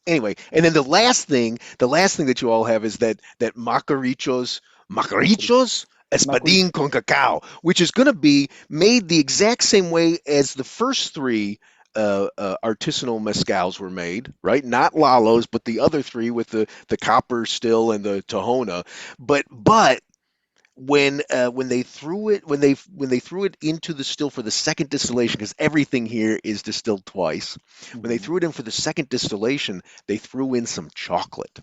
Anyway, and then the last thing that you all have is that Macurichos Macurichos. Espadin Macurichos. con cacao, which is going to be made the exact same way as the first three artisanal mezcals were made, right? Not Lalo's, but the other three with the copper still and the Tahona. But when they threw it when they threw it into the still for the second distillation, because everything here is distilled twice, when they Mhm. threw it in for the second distillation, they threw in some chocolate.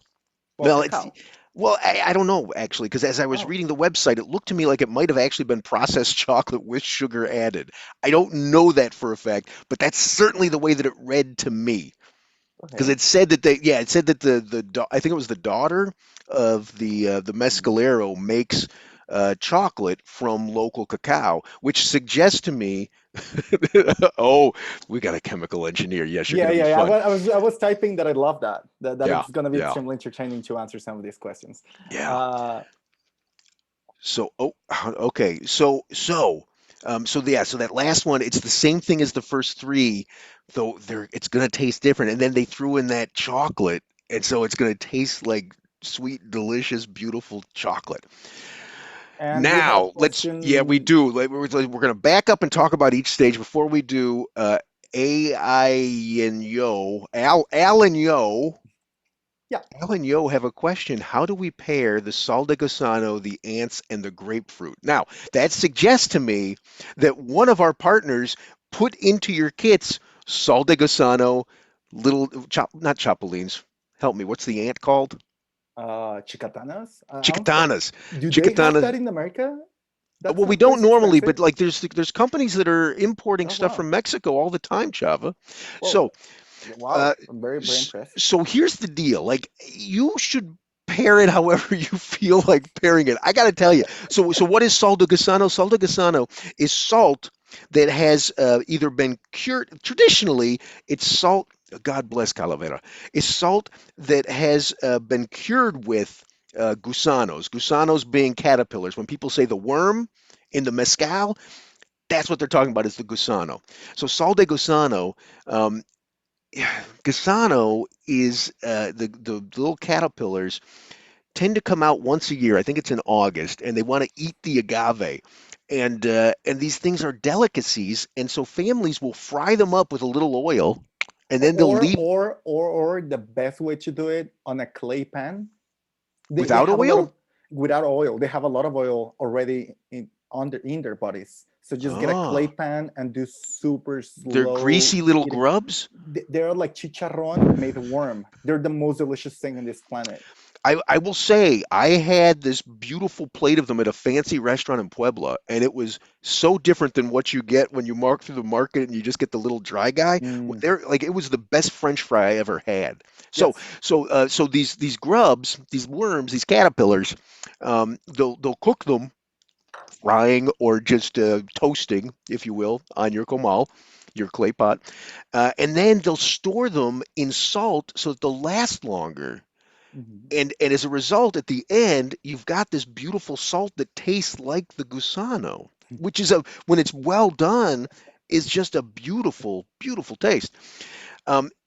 Well, Well, it's cacao. well, I don't know actually, because as I was Oh, reading the website, it looked to me like it might have actually been processed chocolate with sugar added. I don't know that for a fact, but that's certainly the way that it read to me. Because okay. it said that it said that I think it was the daughter of the Mhm. mescalero makes chocolate from local cacao, which suggests to me, oh, we got a chemical engineer. Yes, you're Yeah, going to be yeah, yeah. fun. I was typing that I love that. That Yeah, it's going to be yeah, extremely entertaining to answer some of these questions. yeah. Uh, So, oh, okay. So that last one, it's the same thing as the first three, though it's gonna taste different. And then they threw in that chocolate, and so it's gonna taste like sweet, delicious, beautiful chocolate. and we have a Now, yeah, we question. do. We're gonna back up and talk about each stage before we do. A, I, and Yo, Al and Yo. Yeah. Al and Yo have a question. How do we pair the sal de gusano, the ants, and the grapefruit? Now, that suggests to me that one of our partners put into your kits sal de gusano, not chapulines. Help me. What's the ant called? Chicatanas. I don't think. Chicatanas. Do they have Chicatanas. that in America? That's Well, we not don't crazy normally, but expensive. like there's companies that are importing Oh stuff wow. from Mexico all the time, Chava. Well, So wow. Uh, I'm very impressed. so here's the deal. Like you should pair it however you feel like pairing it. I got to tell you. So what is sal de gusano? Sal de gusano is salt that has either been cured. Traditionally, it's salt. God bless Calavera. It's salt that has been cured with gusanos. Gusanos being caterpillars. When people say the worm in the mezcal, that's what they're talking about is the gusano. So sal de gusano um, Gasano is the little caterpillars tend to come out once a year. I think it's in August, and they want to eat the agave. And these things are delicacies, and so families will fry them up with a little oil, and then they'll leave Or the best way to do it on a clay pan. They without have a lot oil. of without oil. They have a lot of oil already in their bodies. So just get a clay Oh, pan and do super they're slow greasy little eating. grubs. They're like chicharron made worm. They're the most delicious thing on this planet. I will say I had this beautiful plate of them at a fancy restaurant in Puebla, and it was so different than what you get when you mark through the market and you just get the little dry guy. Mm, They're like it was the best French fry I ever had. So yes. so these grubs, these worms, these caterpillars, they'll cook them frying or just toasting, if you will, on your comal, your clay pot, and then they'll store them in salt so that they'll last longer Mhm. and as a result, at the end, you've got this beautiful salt that tastes like the gusano, which is a when it's well done, is just a beautiful, beautiful taste.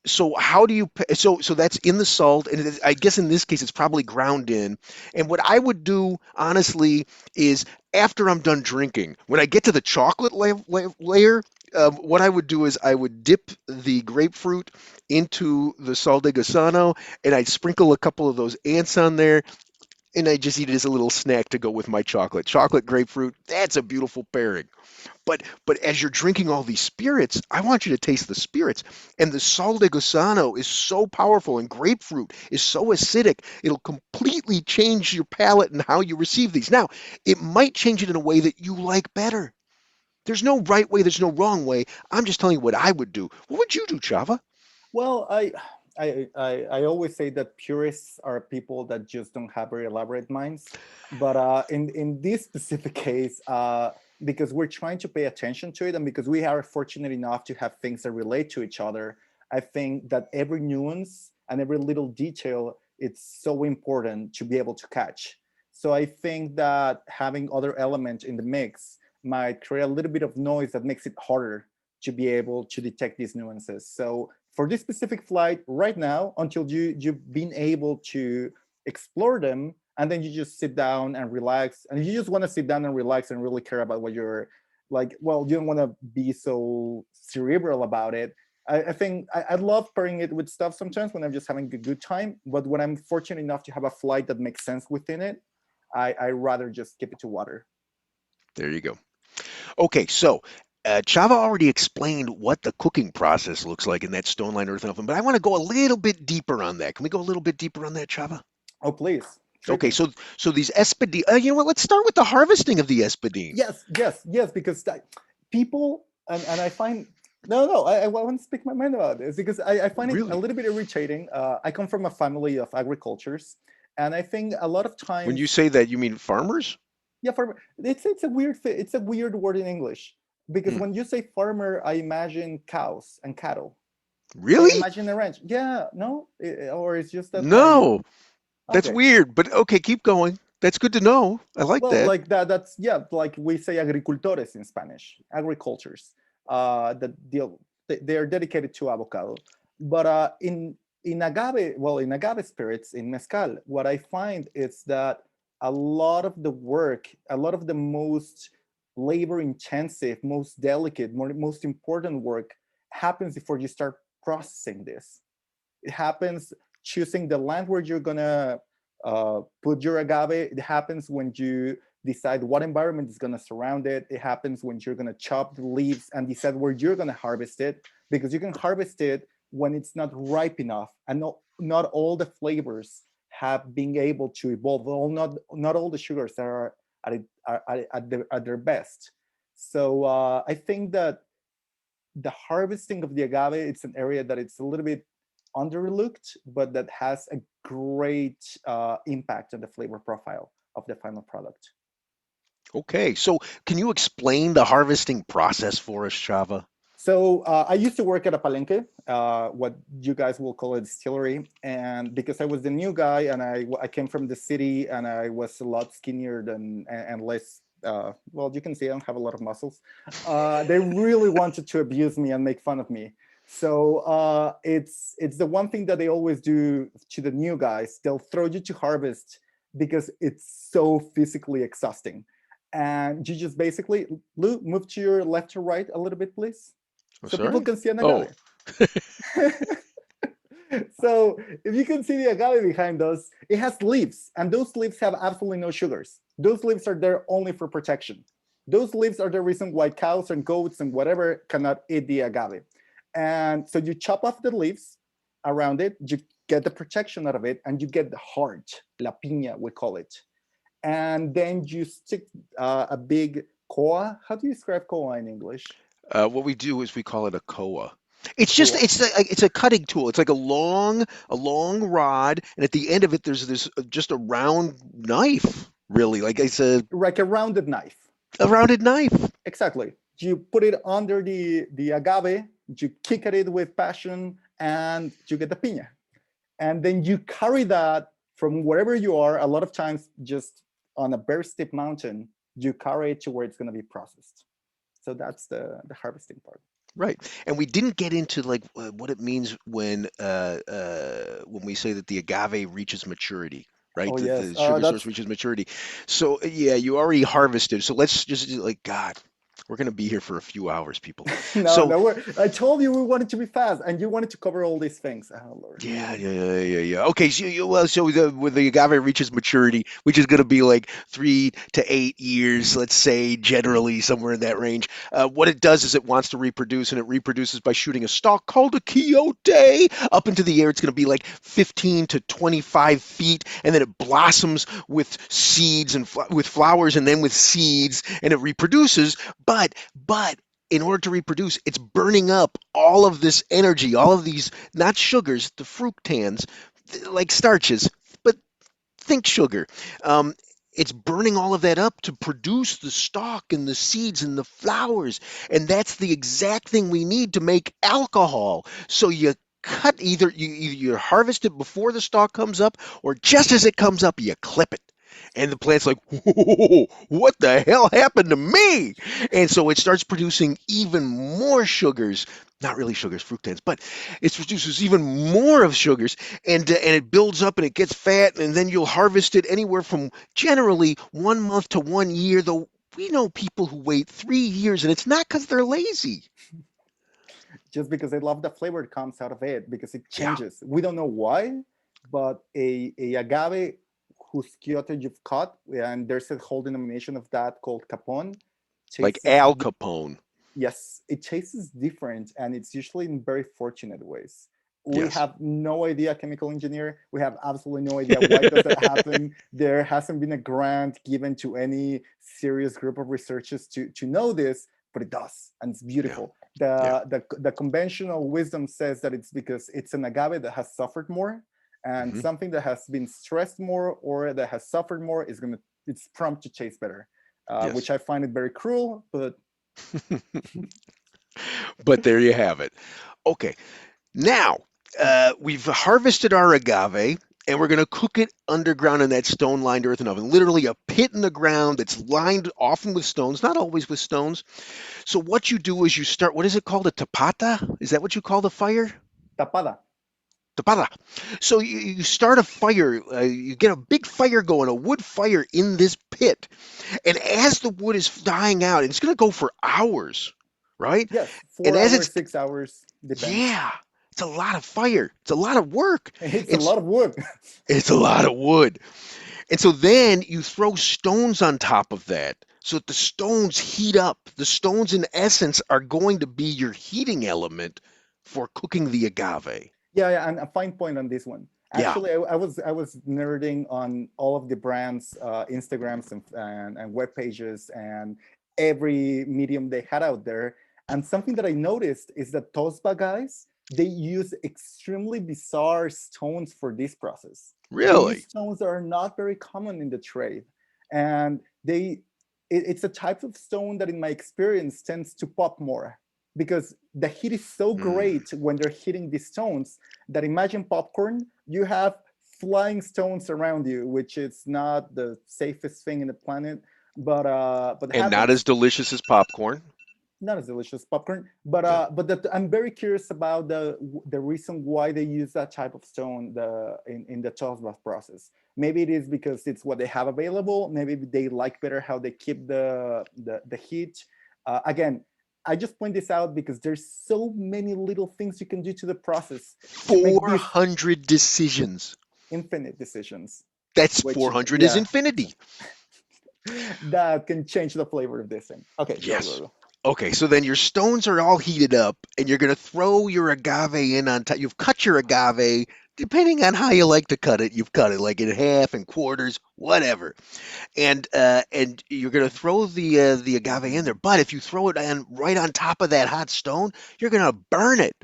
So how do you so that's in the salt, and I guess in this case it's probably ground in. And what I would do honestly is after I'm done drinking, when I get to the chocolate layer. What I would do is I would dip the grapefruit into the sal de gusano, and I'd sprinkle a couple of those ants on there, and I just eat it as a little snack to go with my chocolate. Chocolate grapefruit, that's a beautiful pairing. But as you're drinking all these spirits, I want you to taste the spirits. And the sal de gusano is so powerful, and grapefruit is so acidic, it'll completely change your palate and how you receive these. Now, it might change it in a way that you like better. There's no right way, there's no wrong way. I'm just telling you what I would do. What would you do, Chava? Well, I always say that purists are people that just don't have very elaborate minds. But in this specific case, because we're trying to pay attention to it, and because we are fortunate enough to have things that relate to each other, I think that every nuance and every little detail it's so important to be able to catch. So I think that having other elements in the mix might create a little bit of noise that makes it harder to be able to detect these nuances. So for this specific flight, right now, until you've been able to explore them, and then you just sit down and relax, and you just want to sit down and relax and really care about what you're like. Well, you don't want to be so cerebral about it. I think I love pairing it with stuff sometimes when I'm just having a good time. But when I'm fortunate enough to have a flight that makes sense within it, I rather just keep it to water. There you go. Okay, so Chava already explained what the cooking process looks like in that stone line earthen oven, but I want to go a little bit deeper on that. Can we go a little bit deeper on that, Chava? Oh, please, treat Okay, me. so these espadines. You know what? Let's start with the harvesting of the espadin. Yes, yes, yes, because people, and I find, no, I want to speak my mind about this because I find it a Really? little bit irritating. I come from a family of agricultures, and I think a lot of When you times, say that, you mean farmers? yeah, farmer, it's a weird it's a weird word in English because Hmm. when you say farmer, I imagine cows and cattle. I Really? imagine a ranch. Yeah, no, or it's just that I No, that's okay. weird. But okay, keep going. That's good to know. I like Well, that. like that. That's yeah. Like we say agricultores in Spanish, agricultures. That deal. They are dedicated to avocado. But in agave, well, in agave spirits in mezcal, what I find is that a lot of the work, a lot of the most labor intensive, most delicate, most important work happens before you start processing this. It happens choosing the land where you're gonna put your agave. It happens when you decide what environment is gonna surround it. It happens when you're gonna chop the leaves and decide where you're gonna harvest it, because you can harvest it when it's not ripe enough, and not all the flavors have been able to evolve. Not all the sugars are at their best. So I think that the harvesting of the agave, it's an area that it's a little bit underlooked, but that has a great impact on the flavor profile of the final product. Okay, so can you explain the harvesting process for us, Chava? So I used to work at a palenque, what you guys will call a distillery, and because I was the new guy and I came from the city and I was a lot skinnier than and less. Well, you can see I don't have a lot of muscles. They really wanted to abuse me and make fun of me. So it's the one thing that they always do to the new guys. They'll throw you to harvest because it's so physically exhausting, and you just basically, Lou, move to your left or right a little bit, please, Oh, so people sorry. can see an Oh, agave. So if you can see the agave behind us, it has leaves, and those leaves have absolutely no sugars. Those leaves are there only for protection. Those leaves are the reason why cows and goats and whatever cannot eat the agave. And so you chop off the leaves around it, you get the protection out of it, and you get the heart, la piña, we call it. And then you stick a big koa. How do you describe koa in English? what we do is we call it a koa. It's just Koa. it's a cutting tool. It's like a long rod, and at the end of it, there's this just a round knife. Really, like I said, Like a rounded knife. a rounded knife. Exactly. You put it under the agave, you kick at it with passion, and you get the piña. And then you carry that from wherever you are, a lot of times just on a very steep mountain, you carry it to where it's going to be processed. So that's the harvesting part. Right. And we didn't get into like what it means when we say that the agave reaches maturity, right? Oh, The yes. sugar source That's reaches maturity. So yeah, you already harvested. So let's just like God, we're gonna be here for a few hours, people. no, So no. I told you we wanted to be fast, and you wanted to cover all these things. Oh, Lord. yeah, yeah, yeah, yeah, yeah. Okay, so well, so when the agave reaches maturity, which is going to be like 3 to 8 years, let's say, generally somewhere in that range. What it does is it wants to reproduce, and it reproduces by shooting a stalk called a quiote up into the air. It's going to be like 15 to 25 feet, and then it blossoms with seeds and with flowers, and then with seeds, and it reproduces. But in order to reproduce, it's burning up all of this energy, all of these not sugars, the fructans, like starches, but think sugar. Um, it's burning all of that up to produce the stalk and the seeds and the flowers. And that's the exact thing we need to make alcohol. So you cut either you harvest it before the stalk comes up or just as it comes up, you clip it. And the plant's like, whoa, what the hell happened to me? And so it starts producing even more sugars. Not really sugars, fructans, but it produces even more of sugars, and it builds up and it gets fat, and then you'll harvest it anywhere from generally 1 month to 1 year. Though we know people who wait 3 years, and it's not because they're lazy. Just because I love the flavor that comes out of it because it Yeah, changes. We don't know why, but a agave whose Kyoto you've caught, and there's a whole denomination of that called capon, like tastes Al Capone. yes, it tastes different, and it's usually in very fortunate ways. We Yes. have no idea, chemical engineer. We have absolutely no idea why does that happen. There hasn't been a grant given to any serious group of researchers to know this, but it does, and it's Yeah. beautiful. Yeah. The conventional wisdom says that it's because it's an agave that has suffered more, and Hmm. something that has been stressed more or that has suffered more is gonna it's prompt to taste better, which Yes. I find it very cruel, but But there you have it. Okay. Now, we've harvested our agave, and we're going to cook it underground in that stone lined earthen oven. Literally a pit in the ground that's lined often with stones, not always with stones. So, what you do is you start, what is it called? A tapata? Is that what you call the fire? tapada. Tapata. So, you start a fire, you get a big fire going, a wood fire in this pit. And as the wood is dying out, and it's going to go for hours, right? Yes, And four as hours, it's, 6 hours, depends. yeah, it's a lot of fire. It's a lot of work. It's a It's lot of wood. it's a lot of wood. And so then you throw stones on top of that so that the stones heat up. The stones, in essence, are going to be your heating element for cooking the agave. Yeah, yeah, and a fine point on this one. Yeah. Actually, I was nerding on all of the brands, Instagrams and web pages and every medium they had out there. And something that I noticed is that Tosba guys, they use extremely bizarre stones for this process. They use Really? stones that are not very common in the trade, and it's a type of stone that, in my experience, tends to pop more because the heat is so Mm. great when they're hitting these stones that imagine popcorn, you have flying stones around you, which is not the safest thing in the planet, but And not as happens. delicious as popcorn. Not as delicious popcorn, but Yeah. I'm very curious about the reason why they use that type of stone in the Tosbach process. Maybe it is because it's what they have available. Maybe they like better how they keep the heat. Again, I just point this out because there's so many little things you can do to the process to make these 400 decisions. infinite decisions, That's which 400 is yeah, infinity. that can change the flavor of this thing. Okay, go go Yes. go. Okay, so then your stones are all heated up, and you're going to throw your agave in on top. You've cut your agave, depending on how you like to cut it. You've cut it like in half and quarters, whatever, and you're going to throw the agave in there. But if you throw it on right on top of that hot stone, you're going to burn it.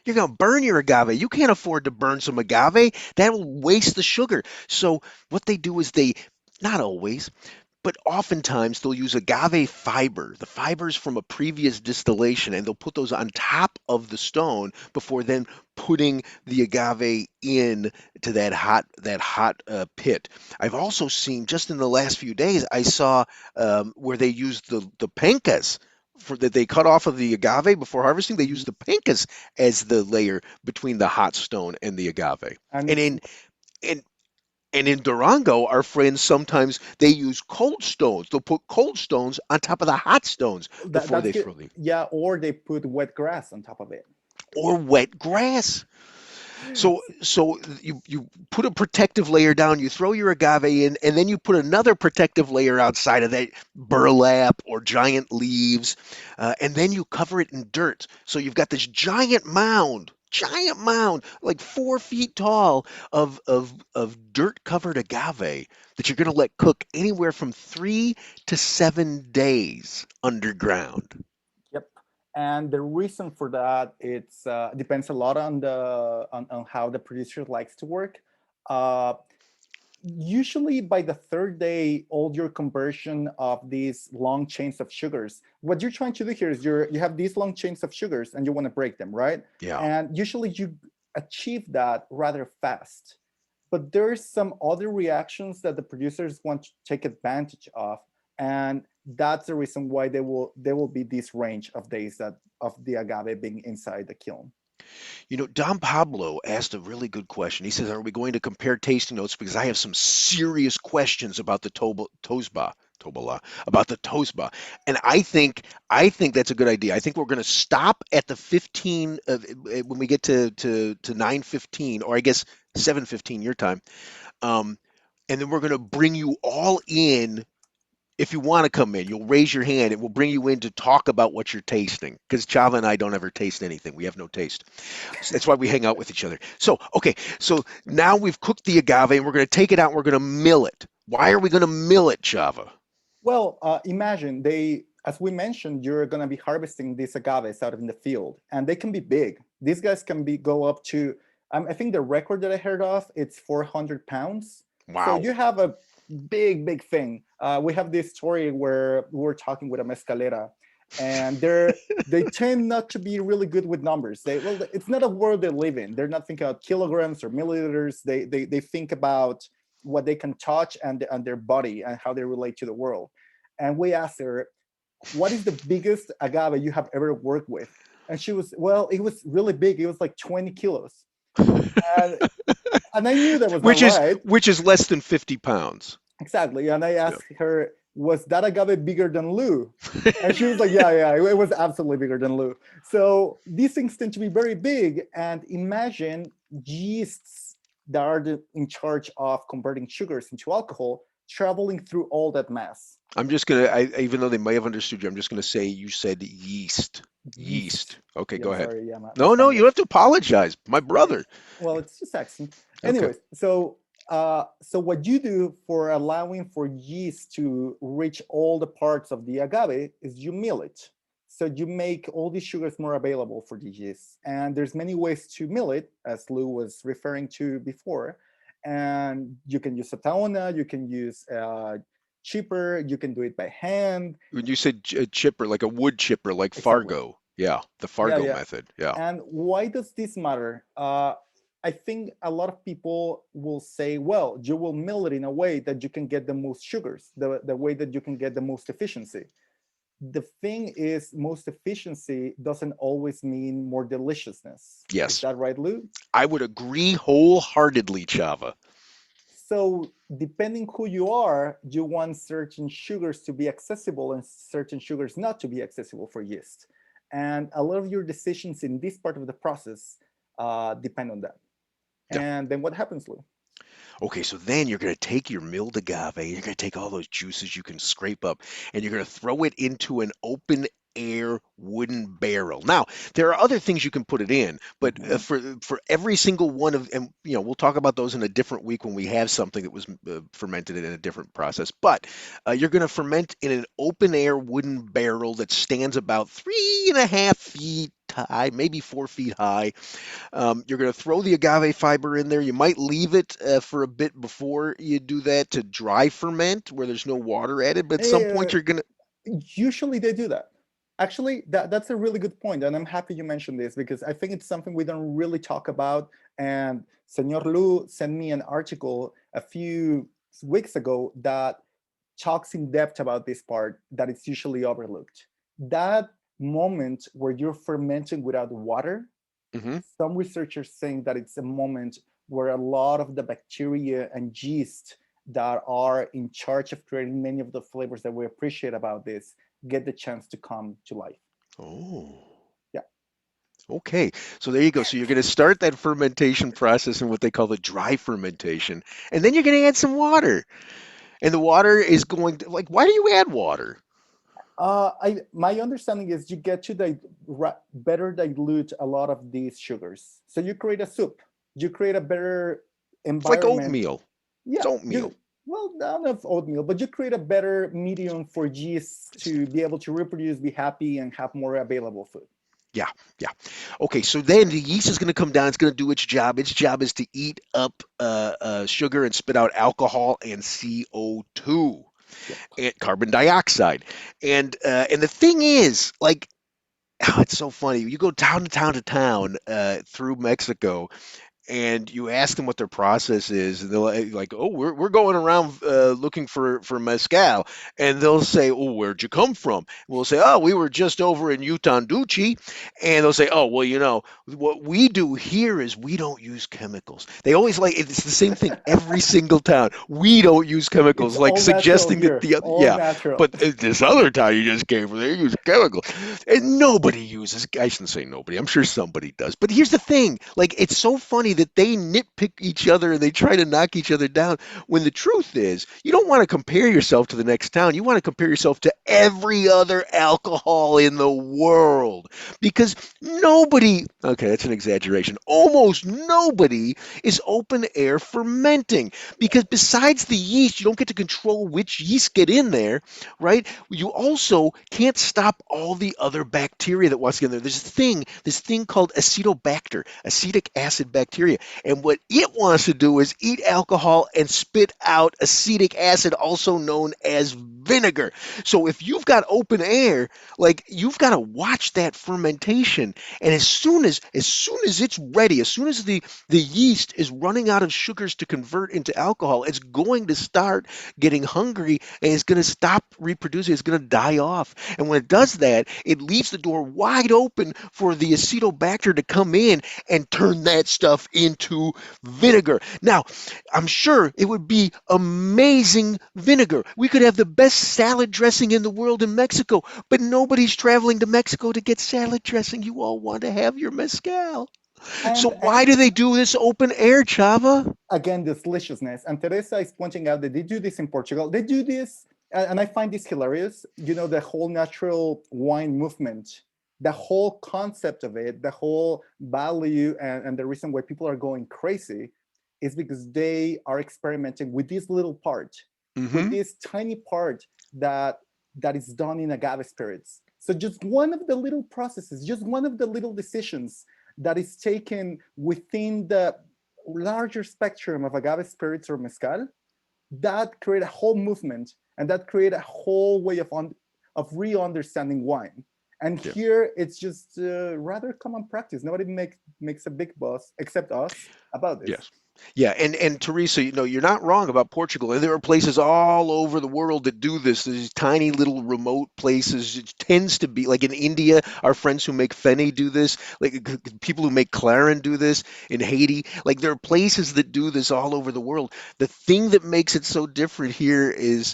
You're going to burn your agave. You can't afford to burn some agave. That will waste the sugar. So what they do is they, not always, but oftentimes they'll use agave fiber, the fibers from a previous distillation, and they'll put those on top of the stone before then putting the agave in to that hot pit. I've also seen just in the last few days, I saw where they used the pencas. For that they cut off of the agave before harvesting, they use the pencas as the layer between the hot stone and the agave. And And it's in and in Durango, our friends sometimes they use cold stones. They'll put cold stones on top of the hot stones before that's they good. throw the Yeah, or they put wet grass on top of it. or wet grass. So you put a protective layer down, you throw your agave in, and then you put another protective layer outside of that, burlap or giant leaves, and then you cover it in dirt. So you've got this giant mound, like 4 feet tall of dirt covered agave that you're going to let cook anywhere from 3 to 7 days underground. Yep. And the reason for that it's depends a lot on on how the producer likes to work. Uh, Usually by the third day, all your conversion of these long chains of sugars. What you're trying to do here is you have these long chains of sugars and you want to break them, right? Yeah. And usually you achieve that rather fast. but there's some other reactions that the producers want to take advantage of, and that's the reason why there will be this range of days that of the agave being inside the kiln. Don Pablo asked a really good question. He says, "Are we going to compare tasting notes? Because I have some serious questions about the about the Tosba." And I think that's a good idea. I think we're going to stop at the 15 when we get to 9:15, or I guess 7:15 your time. Um, and then we're going to bring you all in. If you want to come in, you'll raise your hand. It will bring you in to talk about what you're tasting. Because Chava and I don't ever taste anything. We have no taste. So that's why we hang out with each other. So, okay, so now we've cooked the agave and we're going to take it out and we're going to mill it. Why are we going to mill it, Chava? Well, imagine as we mentioned, you're going to be harvesting these agaves out in the field, and they can be big. These guys can go up to, I think the record that I heard of, it's 400 pounds. So Wow. you have a big, big thing. We have this story where we were talking with a mezcalera, and they tend not to be really good with numbers. It's not a world they live in. They're not thinking about kilograms or milliliters. They think about what they can touch and their body and how they relate to the world. And we asked her, what is the biggest agave you have ever worked with? And she was, well, it was really big. It was like 20 kilos. And, and I knew that was not which is right. which is less than 50 pounds. Exactly. And I Yeah. asked her, was that agave bigger than Lou? And she was like, yeah, yeah, it was absolutely bigger than Lou. So these things tend to be very big. And imagine yeasts that are in charge of converting sugars into alcohol traveling through all that mass. I'm just even though they may have understood you, I'm just gonna say you said yeast. Yeast. Yeast. Okay, Yeah, go I'm ahead. sorry. Yeah, my No, no, you don't Spanish. have to apologize. My brother. Well, it's just accent. Okay. Anyways, so what you do for allowing for yeast to reach all the parts of the agave is you mill it. So you make all these sugars more available for the yeast. And there's many ways to mill it, as Lou was referring to before. And you can use a taona, you can use a chipper, you can do it by hand. When you said chipper, like a wood chipper, like Exactly. Fargo. Yeah, the Yeah, Fargo yeah. method. Yeah. And why does this matter? I think a lot of people will say, well, you will mill it in a way that you can get the most sugars, the way that you can get the most efficiency. The thing is, most efficiency doesn't always mean more deliciousness. Is Yes. that right, Lou? I would agree wholeheartedly, Chava. So, depending who you are, you want certain sugars to be accessible and certain sugars not to be accessible for yeast. And a lot of your decisions in this part of the process depend on that. Yeah. And then what happens, Lou? Okay, so then you're going to take your milled agave, you're going to take all those juices you can scrape up, and you're going to throw it into an open air wooden barrel. Now, there are other things you can put it in, but Mhm. for every single one of, and we'll talk about those in a different week when we have something that was fermented in a different process. But you're going to ferment in an open air wooden barrel that stands about 3.5 feet high, maybe 4 feet high. You're going to throw the agave fiber in there. You might leave it for a bit before you do that to dry ferment where there's no water added. But at some Uh, point, you're going to. Usually they do that. Actually, that's a really good point, and I'm happy you mentioned this because I think it's something we don't really talk about. And Senor Lu sent me an article a few weeks ago that talks in depth about this part that it's usually overlooked. That moment where you're fermenting without water, Hmm. some researchers saying that it's a moment where a lot of the bacteria and yeast that are in charge of creating many of the flavors that we appreciate about this get the chance to come to life. Oh, Yeah. okay. So there you go. So you're going to start that fermentation process in what they call the dry fermentation. And then you're going to add some water. And the water is going to, like, why do you add water? My understanding is you get to better dilute a lot of these sugars. So you create a soup. You create a better It's like environment. oatmeal. It's Yeah, oatmeal. well, not of oatmeal, but you create a better medium for yeast to be able to reproduce, be happy, and have more available food. Yeah, yeah. Okay, so then the yeast is going to come down. It's going to do its job. Its job is to eat up sugar and spit out alcohol and CO2 Yep. and carbon dioxide. And the thing is, it's so funny. You go town to town to town through Mexico, and you ask them what their process is, and they're like, "Oh, we're going around looking for mezcal," and they'll say, "Oh, where'd you come from?" We'll say, "Oh, we were just over in Utanduchi," and they'll say, "Oh, well, what we do here is we don't use chemicals." They always like it's the same thing every single town. We don't use It's chemicals, like all natural suggesting that here, all yeah, natural. but this other town you just came from, they use chemicals. And nobody uses, I shouldn't say nobody, I'm sure somebody does. But here's the thing, like, it's so funny that they nitpick each other and they try to knock each other down when the truth is, you don't want to compare yourself to the next town. You want to compare yourself to every other alcohol in the world. Because nobody, okay, that's an exaggeration, almost nobody is open air fermenting. Because besides the yeast, you don't get to control which yeast get in there, right? You also can't stop all the other bacteria that wants to get in there. There's this thing called acetobacter, acetic acid bacteria. And what it wants to do is eat alcohol and spit out acetic acid, also known as vinegar. So if you've got open air, like you've got to watch that fermentation. And as soon as it's ready, as soon as the yeast is running out of sugars to convert into alcohol, it's going to start getting hungry and it's going to stop reproducing. It's going to die off. And when it does that, it leaves the door wide open for the acetobacter to come in and turn that stuff into vinegar. Now, I'm sure it would be amazing vinegar. We could have the best salad dressing in the world in Mexico, but nobody's traveling to Mexico to get salad dressing. You all want to have your mezcal. So why And do they do this open air, Chava? again, this deliciousness. And Teresa is pointing out that they do this in Portugal. They do this, and I find this hilarious. You know, the whole natural wine movement, the whole concept of it, the whole value, and the reason why people are going crazy is because they are experimenting with this little part, with Mm-hmm. this tiny part that that is done in agave spirits. So just one of the little processes, just one of the little decisions that is taken within the larger spectrum of agave spirits or mezcal, that create a whole movement and that create a whole way of re-understanding wine. And Yeah. here it's just rather common practice. Nobody makes a big fuss except us about this. Yes. Yeah, and Teresa, you're not wrong about Portugal. And there are places all over the world that do this. These tiny little remote places. It tends to be like in India, our friends who make Feni do this. Like people who make Clarin do this in Haiti. Like there are places that do this all over the world. The thing that makes it so different here is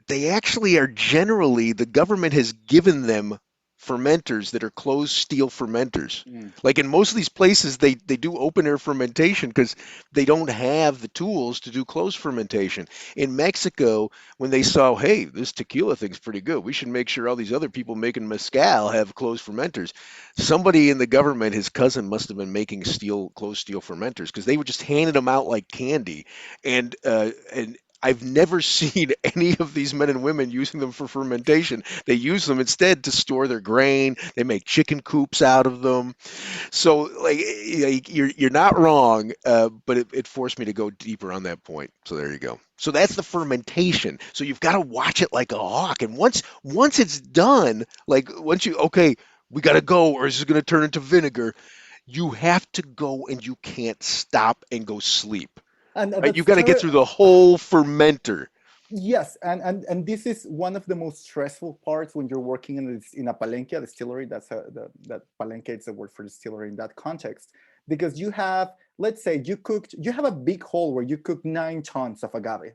they actually are generally the government has given them fermenters that are closed steel fermenters. Mm. Like in most of these places, they do open air fermentation because they don't have the tools to do closed fermentation. In Mexico, when they saw, hey, this tequila thing's pretty good, we should make sure all these other people making mezcal have closed fermenters. Somebody in the government, his cousin, must have been making closed steel fermenters because they were just handing them out like candy, and I've never seen any of these men and women using them for fermentation. They use them instead to store their grain. They make chicken coops out of them. So, like you're not wrong, but it forced me to go deeper on that point. So there you go. So that's the fermentation. So you've got to watch it like a hawk. And once it's done, like once you okay, we got to go, or is it going to turn into vinegar? You have to go, and you can't stop and go sleep. And Right? You've that's got to get through the whole fermenter. yes, and this is one of the most stressful parts when you're working in a palenque, a distillery. That palenque is the word for distillery in that context, because you have, let's say, you have a big hole where you cook 9 tons of agave,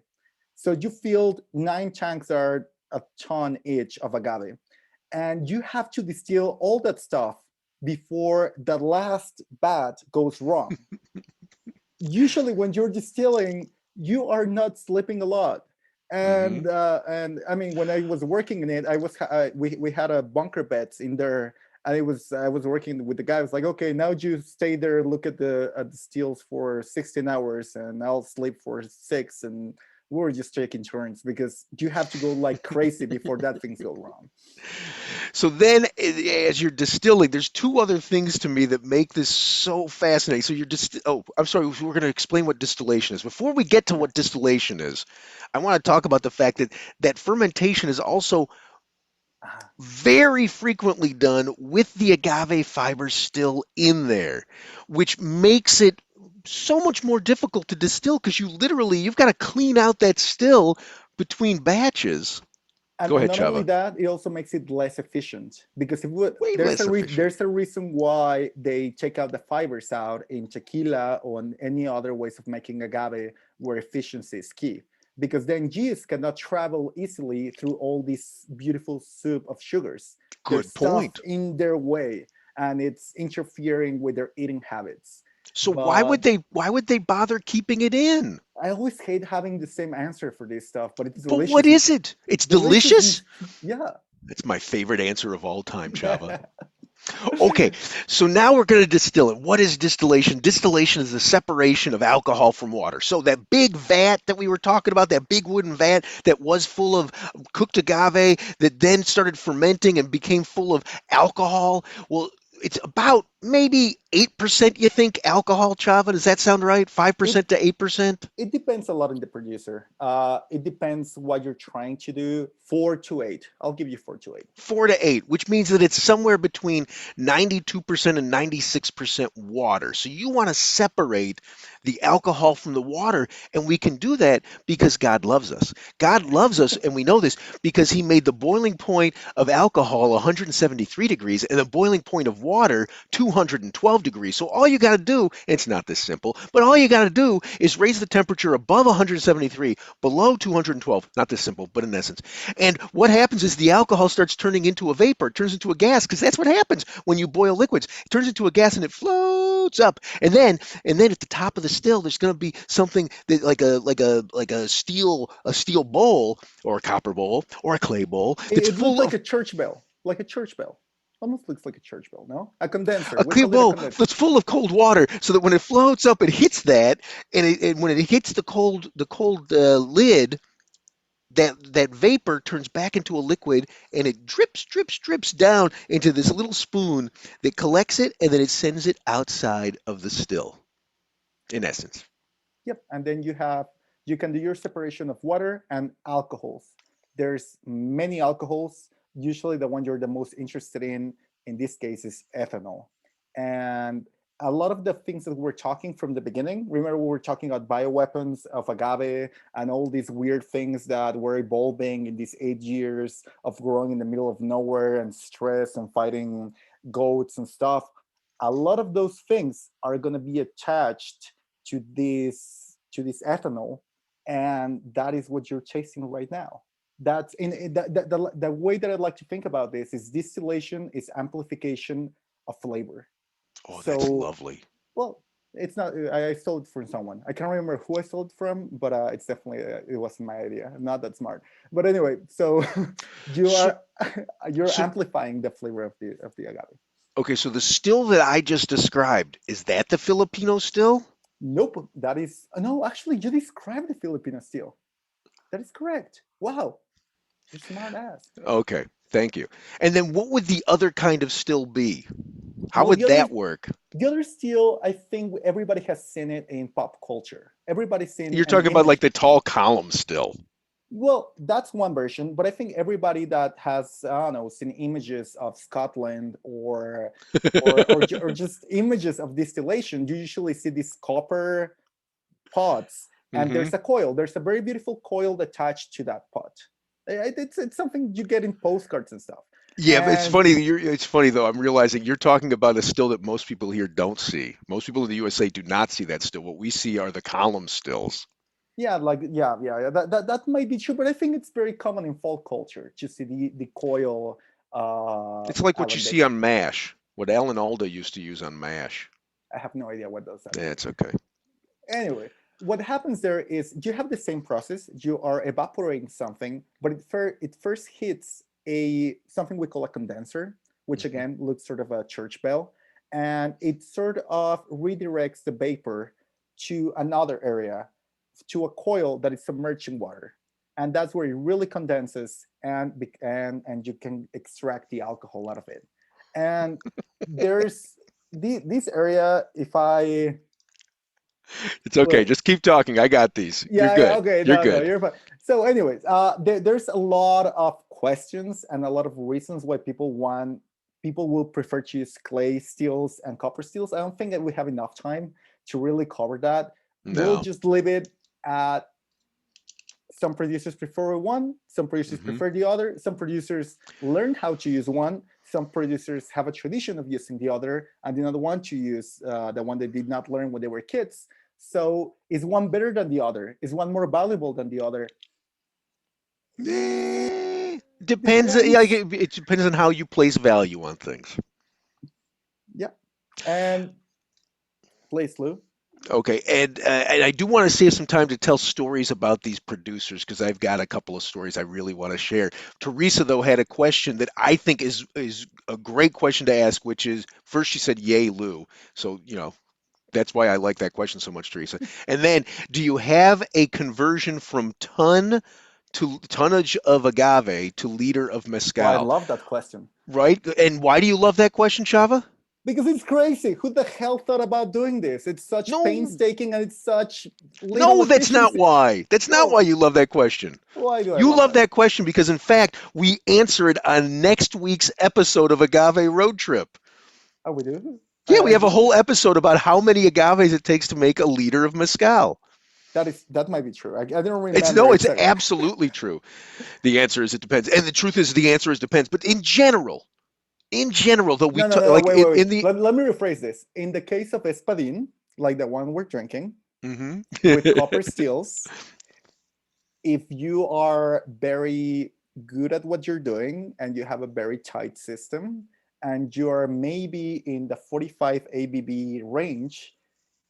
so you filled 9 tanks are a ton each of agave, and you have to distill all that stuff before the last bat goes wrong. Usually when you're distilling, you are not sleeping a lot. Hmm. And I mean, when I was working in it, we had a bunker beds in there, and I was working with the guy. I was like, okay, now you stay there, look at the steels for 16 hours, and I'll sleep for 6, and we're just taking turns because you have to go like crazy before that things go wrong. So then, as you're distilling, there's two other things to me that make this so fascinating. So oh, I'm sorry, we're going to explain what distillation is. Before we get to Yeah. what distillation is, I want to talk about the fact that fermentation is also Ah, very frequently done with the agave fibers still in there, which makes it so much more difficult to distill because you've got to clean out that still between batches. Go And ahead, not only Chava. that, it also makes it less efficient because if we, Way less efficient. there's a reason why they take out the fibers out in tequila or in any other ways of making agave where efficiency is key. Because then yeast cannot travel easily through all this beautiful soup of sugars. There's Good stuff point. in their way and it's interfering with their eating habits. So But why would they bother keeping it in? I always hate having the same answer for this stuff, but it's But what delicious. is it? It's Delicious. delicious? Yeah. That's my favorite answer of all time, Chava. Okay, so now we're going to distill it. What is distillation? Distillation is the separation of alcohol from water. So that big vat that we were talking about, that big wooden vat that was full of cooked agave that then started fermenting and became full of alcohol. Well, it's about maybe 8%, you think, alcohol, Chava? Does that sound right? it 5% to 8%? it depends a lot on the producer. It depends what you're trying to do. 4 to 8. I'll give you 4 to 8. 4 to 8, which means that it's somewhere between 92% and 96% water. So you want to separate the alcohol from the water, and we can do that because God loves us. God loves us, and we know this because He made the boiling point of alcohol 173 degrees and the boiling point of water 212 degrees. So all you got to do, it's not this simple, but all you got to do is raise the temperature above 173, below 212. Not this simple, but in essence. And what happens is the alcohol starts turning into a vapor, it turns into a gas, because that's what happens when you boil liquids. It turns into a gas and it floats up. And then at the top of the still, there's going to be something that like a steel bowl or a copper bowl or a clay bowl that's It looks full like of a church bell, like a church bell. Almost looks like a church bell. No, a condenser. a We clay call it a bowl condenser. that's full of cold water, so that when it floats up, it hits that, and when it hits the cold lid, that vapor turns back into a liquid and it drips, drips, drips down into this little spoon that collects it and then it sends it outside of the still, in essence. Yep. And then you can do your separation of water and alcohols. There's many alcohols. Usually the one you're the most interested in this case, is ethanol. And a lot of the things that we're talking from the beginning, remember we were talking about bioweapons of agave and all these weird things that were evolving in these 8 years of growing in the middle of nowhere and stress and fighting goats and stuff. A lot of those things are going to be attached to this ethanol, and that is what you're chasing right now. That's the way that I'd like to think about this is distillation is amplification of flavor. Oh, that's So, lovely. well, it's not. I stole it from someone. I can't remember who I stole it from, but it's definitely it wasn't my idea. I'm not that smart. But anyway, so you So, are you're so amplifying the flavor of the agave. okay, so the still that I just described, is that the Filipino still? Nope, that is no. Actually, you described the Filipino steel. That is correct. Wow, you're smart ass. Okay, thank you. And then what would the other kind of still be? How Well, would that work? the other steel, I think everybody has seen it in pop culture. Everybody's seen You're an talking about like image. the tall column still. Well, that's one version, but I think everybody that has, I don't know, seen images of Scotland or just images of distillation, you usually see these copper pots, and Hmm. there's a coil. There's a very beautiful coil attached to that pot. It's something you get in postcards and stuff. Yeah, but it's And funny. It's funny though. I'm realizing you're talking about a still that most people here don't see. Most people in the USA do not see that still. What we see are the column stills. yeah, like yeah. That might be true, but I think it's very common in folk culture to see the coil It's like what you see elevation. on MASH. What Alan Alda used to use on MASH. I have no idea what those are. Yeah, it's okay. Anyway, what happens there is you have the same process. You are evaporating something, but it first hits a something we call a condenser, which Hmm. again looks sort of a church bell, and it sort of redirects the vapor to another area, to a coil that is submerged in water, and that's where it really condenses and you can extract the alcohol out of it. And there's this area, if I It's okay. well, Just keep talking. I got these. You're yeah, good. okay, You're no, good. you're fine. So, anyways, there's a lot of questions and a lot of reasons why people will prefer to use clay steels and copper steels. I don't think that we have enough time to really cover that. We'll No. just leave it at some producers prefer one, some producers Hmm. prefer the other, some producers learn how to use one, some producers have a tradition of using the other, and do not want to use the one they did not learn when they were kids. So is one better than the other? Is one more valuable than the other? Depends. Like Depends. it depends on how you place value on things. Yeah. And please, Lou. Okay, and I do want to save some time to tell stories about these producers because I've got a couple of stories I really want to share. Teresa, though, had a question that I think is a great question to ask, which is first she said, "Yay, Lou." So that's why I like that question so much, Teresa. And then, do you have a conversion from tonnage of agave to liter of Well, I mezcal? love that question Right? And why do you love that question, Chava? because it's crazy. Who the hell thought about doing this? It's such No, painstaking and it's such little no, that's not efficiency. why. That's not Well, why you love that question. why do I You love love that? that question because, in fact, we answer it on next week's episode of Agave Road Trip. Oh, we do? Yeah, we I have a didn't. whole episode about how many agaves it takes to make a liter of mezcal. That might be true. I don't It's remember no, it's exactly. absolutely true. The answer is it depends, and the truth is the answer is depends. But in general, though, No, no, no, no. like Wait, wait, wait. in the. Let me rephrase this. In the case of Espadin, like the one we're drinking, Mhm. with copper steels, if you are very good at what you're doing and you have a very tight system and you are maybe in the 45 ABV range,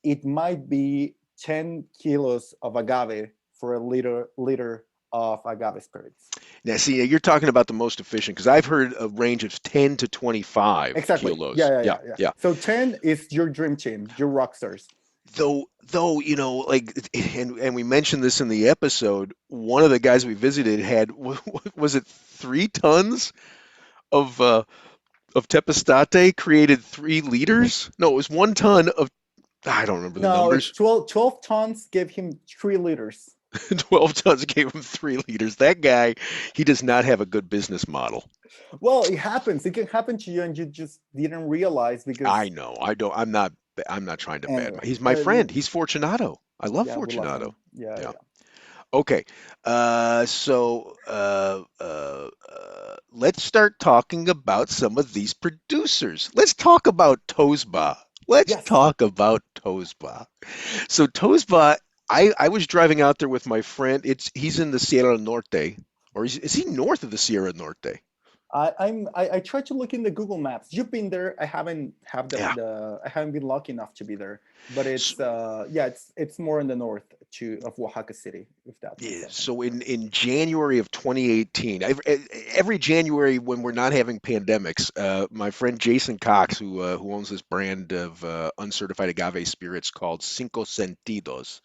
it might be 10 kilos of agave for a liter of agave spirits. Now, see, you're talking about the most efficient because I've heard a range of 10 to 25 Exactly. Yeah, kilos. yeah, Yeah, yeah, yeah. yeah. So 10 is your dream team, your rock stars. Though like and we mentioned this in the episode, one of the guys we visited had was it 3 tons of tepestate created 3 liters? No, it was 1 ton of I don't remember the No, it's numbers. 12 tons give him 3 liters. 12 tons gave him 3 liters. That guy, he does not have a good business model. Well, it happens. It can happen to you and you just didn't realize I because know. I'm not trying to bad. anyway, He's my friend. He's Fortunato. I love yeah, we love Fortunato. him. Yeah, Yeah. yeah. Okay. Let's start talking about some of these producers. Let's talk about Tosba. Let's Yes. talk about Tosba. So Tosba, I was driving out there with my friend. He's in the Sierra Norte, or is he north of the Sierra Norte? I tried to look in the Google Maps. You've been there. I haven't have Yeah. the I haven't been lucky enough to be there. But S- it's yeah, it's more in the north to of Oaxaca City, if that means Yeah, something. so in January of 2018, every January when we're not having pandemics, my friend Jason Cox, who owns this brand of uncertified agave spirits called Cinco Sentidos,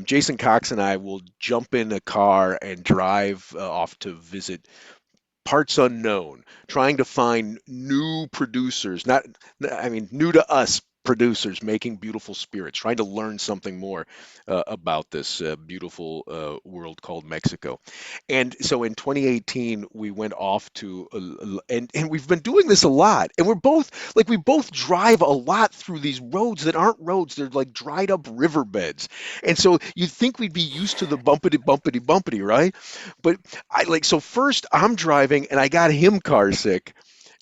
Jason Cox and I will jump in a car and drive off to visit parts unknown, trying to find new producers, not, I mean, new to us producers making beautiful spirits, trying to learn something more about this beautiful world called Mexico. And so in 2018, we went off to, and we've been doing this a lot. And we both drive a lot through these roads that aren't roads, they're like dried up riverbeds. And so you'd think we'd be used to the bumpity, bumpity, bumpity, right? But so first I'm driving and I got him car sick.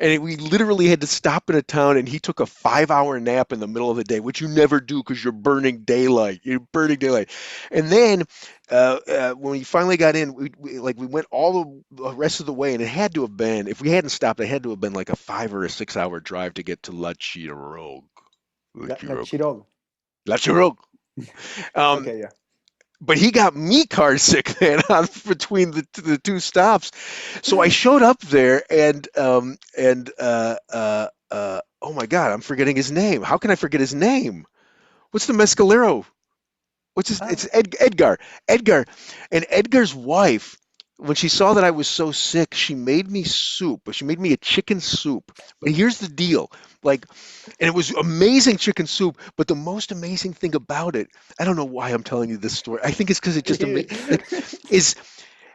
And we literally had to stop in a town, and he took a 5 hour nap in the middle of the day, which you never do because you're burning daylight. You're burning daylight. And then when we finally got in, we went all the rest of the way, and it had to have been, if we hadn't stopped, it had to have been like a 5 or 6 hour drive to get to La Chirogue. La La Chirogue. Chirog. La Chirogue. Um, Okay, yeah. but he got me car sick then on between the two stops. So I showed up there and oh my God, I'm forgetting his name. How can I forget his name? What's the mescalero? Ah, It's Edgar. Edgar. And Edgar's wife, when she saw that I was so sick, she made me soup. She made me a chicken soup. But here's the deal. Like, and it was amazing chicken soup, but the most amazing thing about it, I don't know why I'm telling you this story. I think it's because it just is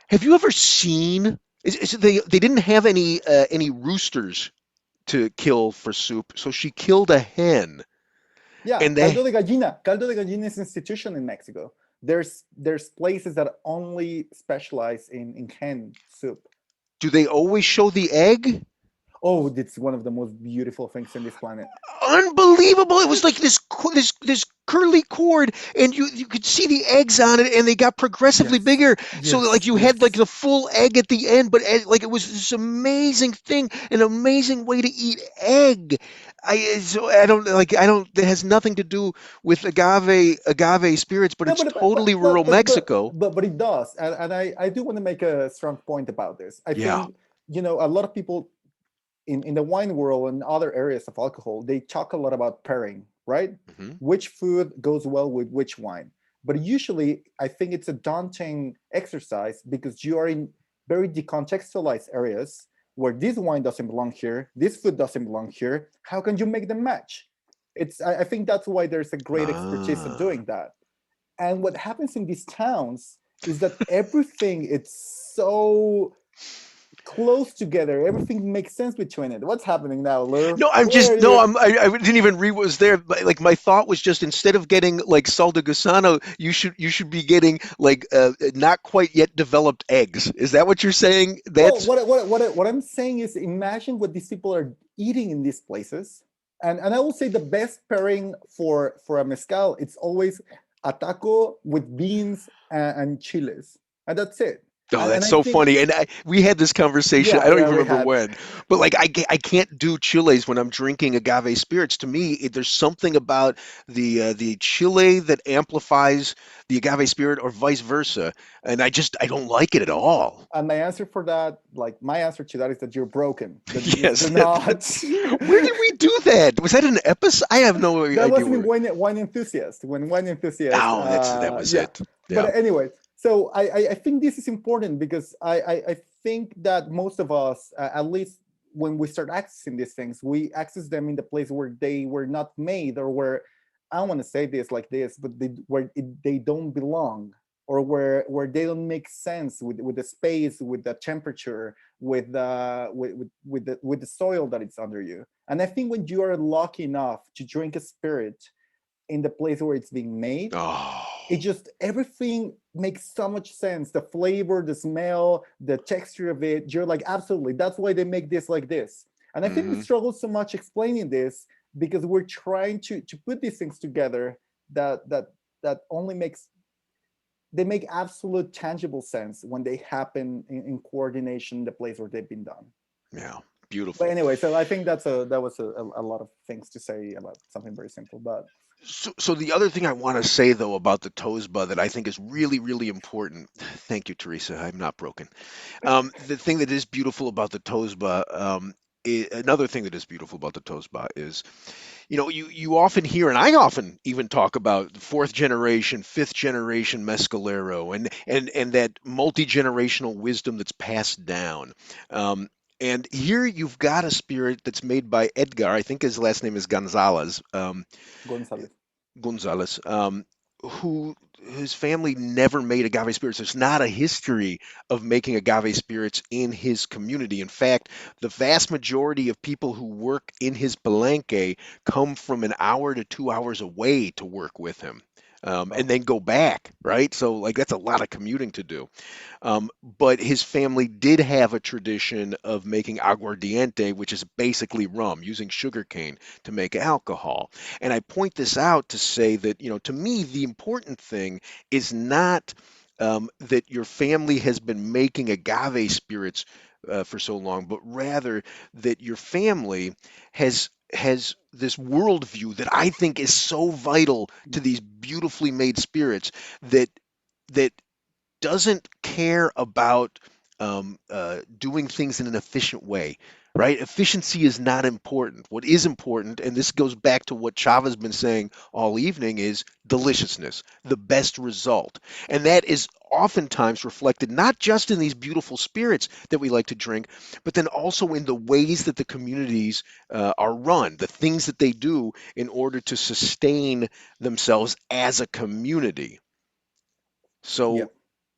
have you ever seen they didn't have any roosters to kill for soup, so she killed a hen Yeah, And they caldo de gallina is an institution in Mexico. There's places that only specialize in hen soup. do they always show the egg? Oh, it's one of the most beautiful things in this planet. Unbelievable. It was like this curly cord, and you could see the eggs on it, and they got progressively Yes, bigger. So like yes, you had like yes. the full egg at the end, but like it was this amazing thing, an amazing way to eat egg. I don't like I don't. It has nothing to do with agave spirits, but No, it's totally rural Mexico. but it does, and I do want to make a strong point about this. I Yeah. think a lot of people in the wine world and other areas of alcohol, they talk a lot about pairing, right? Hmm. Which food goes well with which wine. But usually, I think it's a daunting exercise because you are in very decontextualized areas where this wine doesn't belong here, this food doesn't belong here. How can you make them match? I think that's why there's a great expertise of Ah. doing that. And what happens in these towns is that everything it's so close together. Everything makes sense between it. What's happening now, Lou? No, I'm Where just are no. you? I didn't even read what was there. Like my thought was just instead of getting like sal de gusano, you should be getting like not quite yet developed eggs. Is that what you're saying? Well, That's what I'm saying is, imagine what these people are eating in these places, and I will say the best pairing for a mezcal, it's always a taco with beans and chiles, and that's it. oh, And that's I so think, funny. And we had this conversation. I yeah, don't yeah, even we remember had. when, but like I can't do chiles when I'm drinking agave spirits. To me, there's something about the chile that amplifies the agave spirit, or vice versa, and I don't like it at all. And my answer for that, like my answer to that, is that you're broken. That you just do Yes, not. that's. Where did we do that? Was that an episode? I have no That idea wasn't in where. wine enthusiast. When wine enthusiast, Oh, that was yeah. it. Yeah. But anyway, so I think this is important because I think that most of us, at least when we start accessing these things, we access them in the place where they were not made, or where, I don't want to say this like this, but they don't belong, or where they don't make sense with the space, with the temperature, with the soil that it's under you. And I think when you are lucky enough to drink a spirit in the place where it's being made, it Oh. just, everything makes so much sense. The flavor, the smell, the texture of it, you're like, absolutely, that's why they make this like this. And I think we Hmm. struggle so much explaining this because we're trying to put these things together that only makes, they make absolute tangible sense when they happen in coordination in the place where they've been done. Yeah. But Beautiful. anyway, so I think that was a lot of things to say about something very simple. But So the other thing I want to say though about the Tosba that I think is really, really important. Thank you, Teresa. I'm not broken. The thing that is beautiful about the Tosba, another thing that is beautiful about the Tosba is, you often hear, and I often even talk about fourth generation, fifth generation mescalero, and that multi generational wisdom that's passed down. Um, and here you've got a spirit that's made by Edgar. I think his last name is Gonzalez. Gonzalez. Gonzalez, who his family never made agave spirits. There's not a history of making agave spirits in his community. In fact, the vast majority of people who work in his palenque come from an hour to 2 hours away to work with him. And Wow. then go back, right? So, like, that's a lot of commuting to do. But his family did have a tradition of making aguardiente, which is basically rum, using sugarcane to make alcohol. And I point this out to say that, to me, the important thing is not that your family has been making agave spirits for so long, but rather that your family has this worldview that I think is so vital to these beautifully made spirits that that doesn't care about doing things in an efficient way, right? Efficiency is not important. What is important, and this goes back to what Chava's been saying all evening, is deliciousness, the best result. And that is oftentimes reflected not just in these beautiful spirits that we like to drink, but then also in the ways that the communities are run, the things that they do in order to sustain themselves as a community. Yeah. So,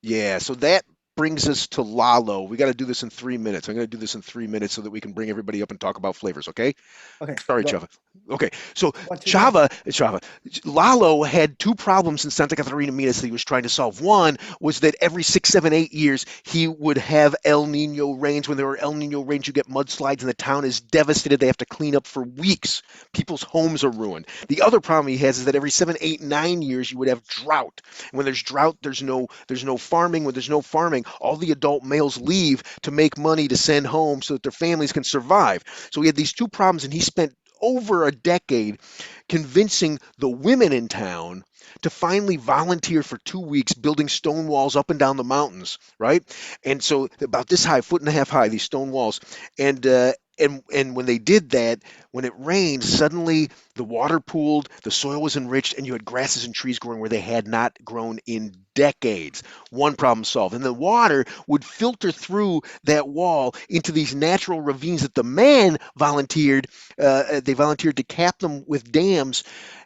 yeah, so that. brings us to Lalo. We got to do this in 3 minutes. I'm going to do this in 3 minutes so that we can bring everybody up and talk about flavors. Okay? Okay, Sorry, go. Chava. Okay, so One, two, go. Chava, Lalo had two problems in Santa Catarina Minas that he was trying to solve. One was that every 6, 7, 8 years he would have El Nino rains. When there were El Nino rains, you get mudslides, and the town is devastated. They have to clean up for weeks. People's homes are ruined. The other problem he has is that every 7, 8, 9 years you would have drought. And when there's drought, there's no farming. When there's no farming, all the adult males leave to make money to send home so that their families can survive. So he had these two problems, and he spent over a decade convincing the women in town to finally volunteer for 2 weeks building stone walls up and down the mountains, right? And so about this high, foot and a half high, these stone walls. And when they did that, when it rained, suddenly the water pooled, the soil was enriched, and you had grasses and trees growing where they had not grown in decades. One problem solved. And the water would filter through that wall into these natural ravines that the man volunteered. They volunteered to cap them with dams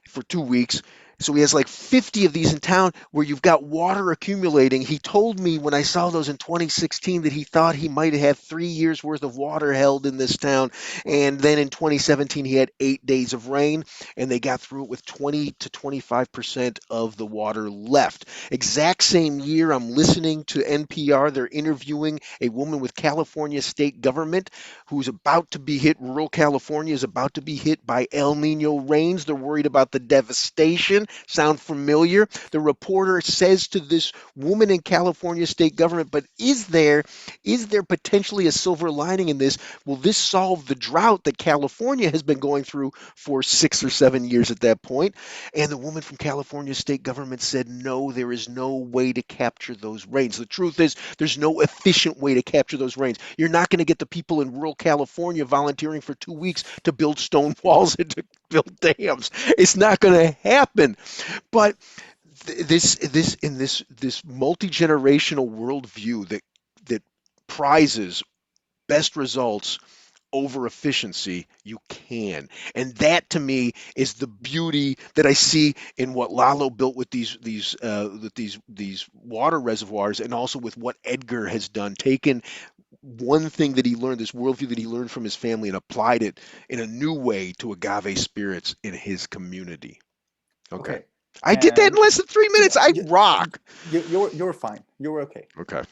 for 2 weeks. So he has like 50 of these in town where you've got water accumulating. He told me when I saw those in 2016 that he thought he might have 3 years worth of water held in this town. And then in 2017, he had 8 days of rain, and they got through it with 20 to 25% of the water left. Exact same year, I'm listening to NPR. They're interviewing a woman with California state government who's about to be hit. Rural California is about to be hit by El Nino rains. They're worried about the devastation. Sound familiar? The reporter says to this woman in California state government, but is there potentially a silver lining in this? Will this solve the drought that California has been going through for 6 or 7 years at that point? And the woman from California state government said, no, there is no way to capture those rains. The truth is, there's no efficient way to capture those rains. You're not going to get the people in rural California volunteering for 2 weeks to build stone walls and to build dams. It's not going to happen. But this multi-generational worldview that prizes best results over efficiency, you can. And that to me is the beauty that I see in what Lalo built with these water reservoirs, and also with what Edgar has done, taken one thing that he learned, this worldview that he learned from his family, and applied it in a new way to agave spirits in his community. Okay. Okay, I did that and in less than 3 minutes. I you, rock. you're fine. You're okay. Okay.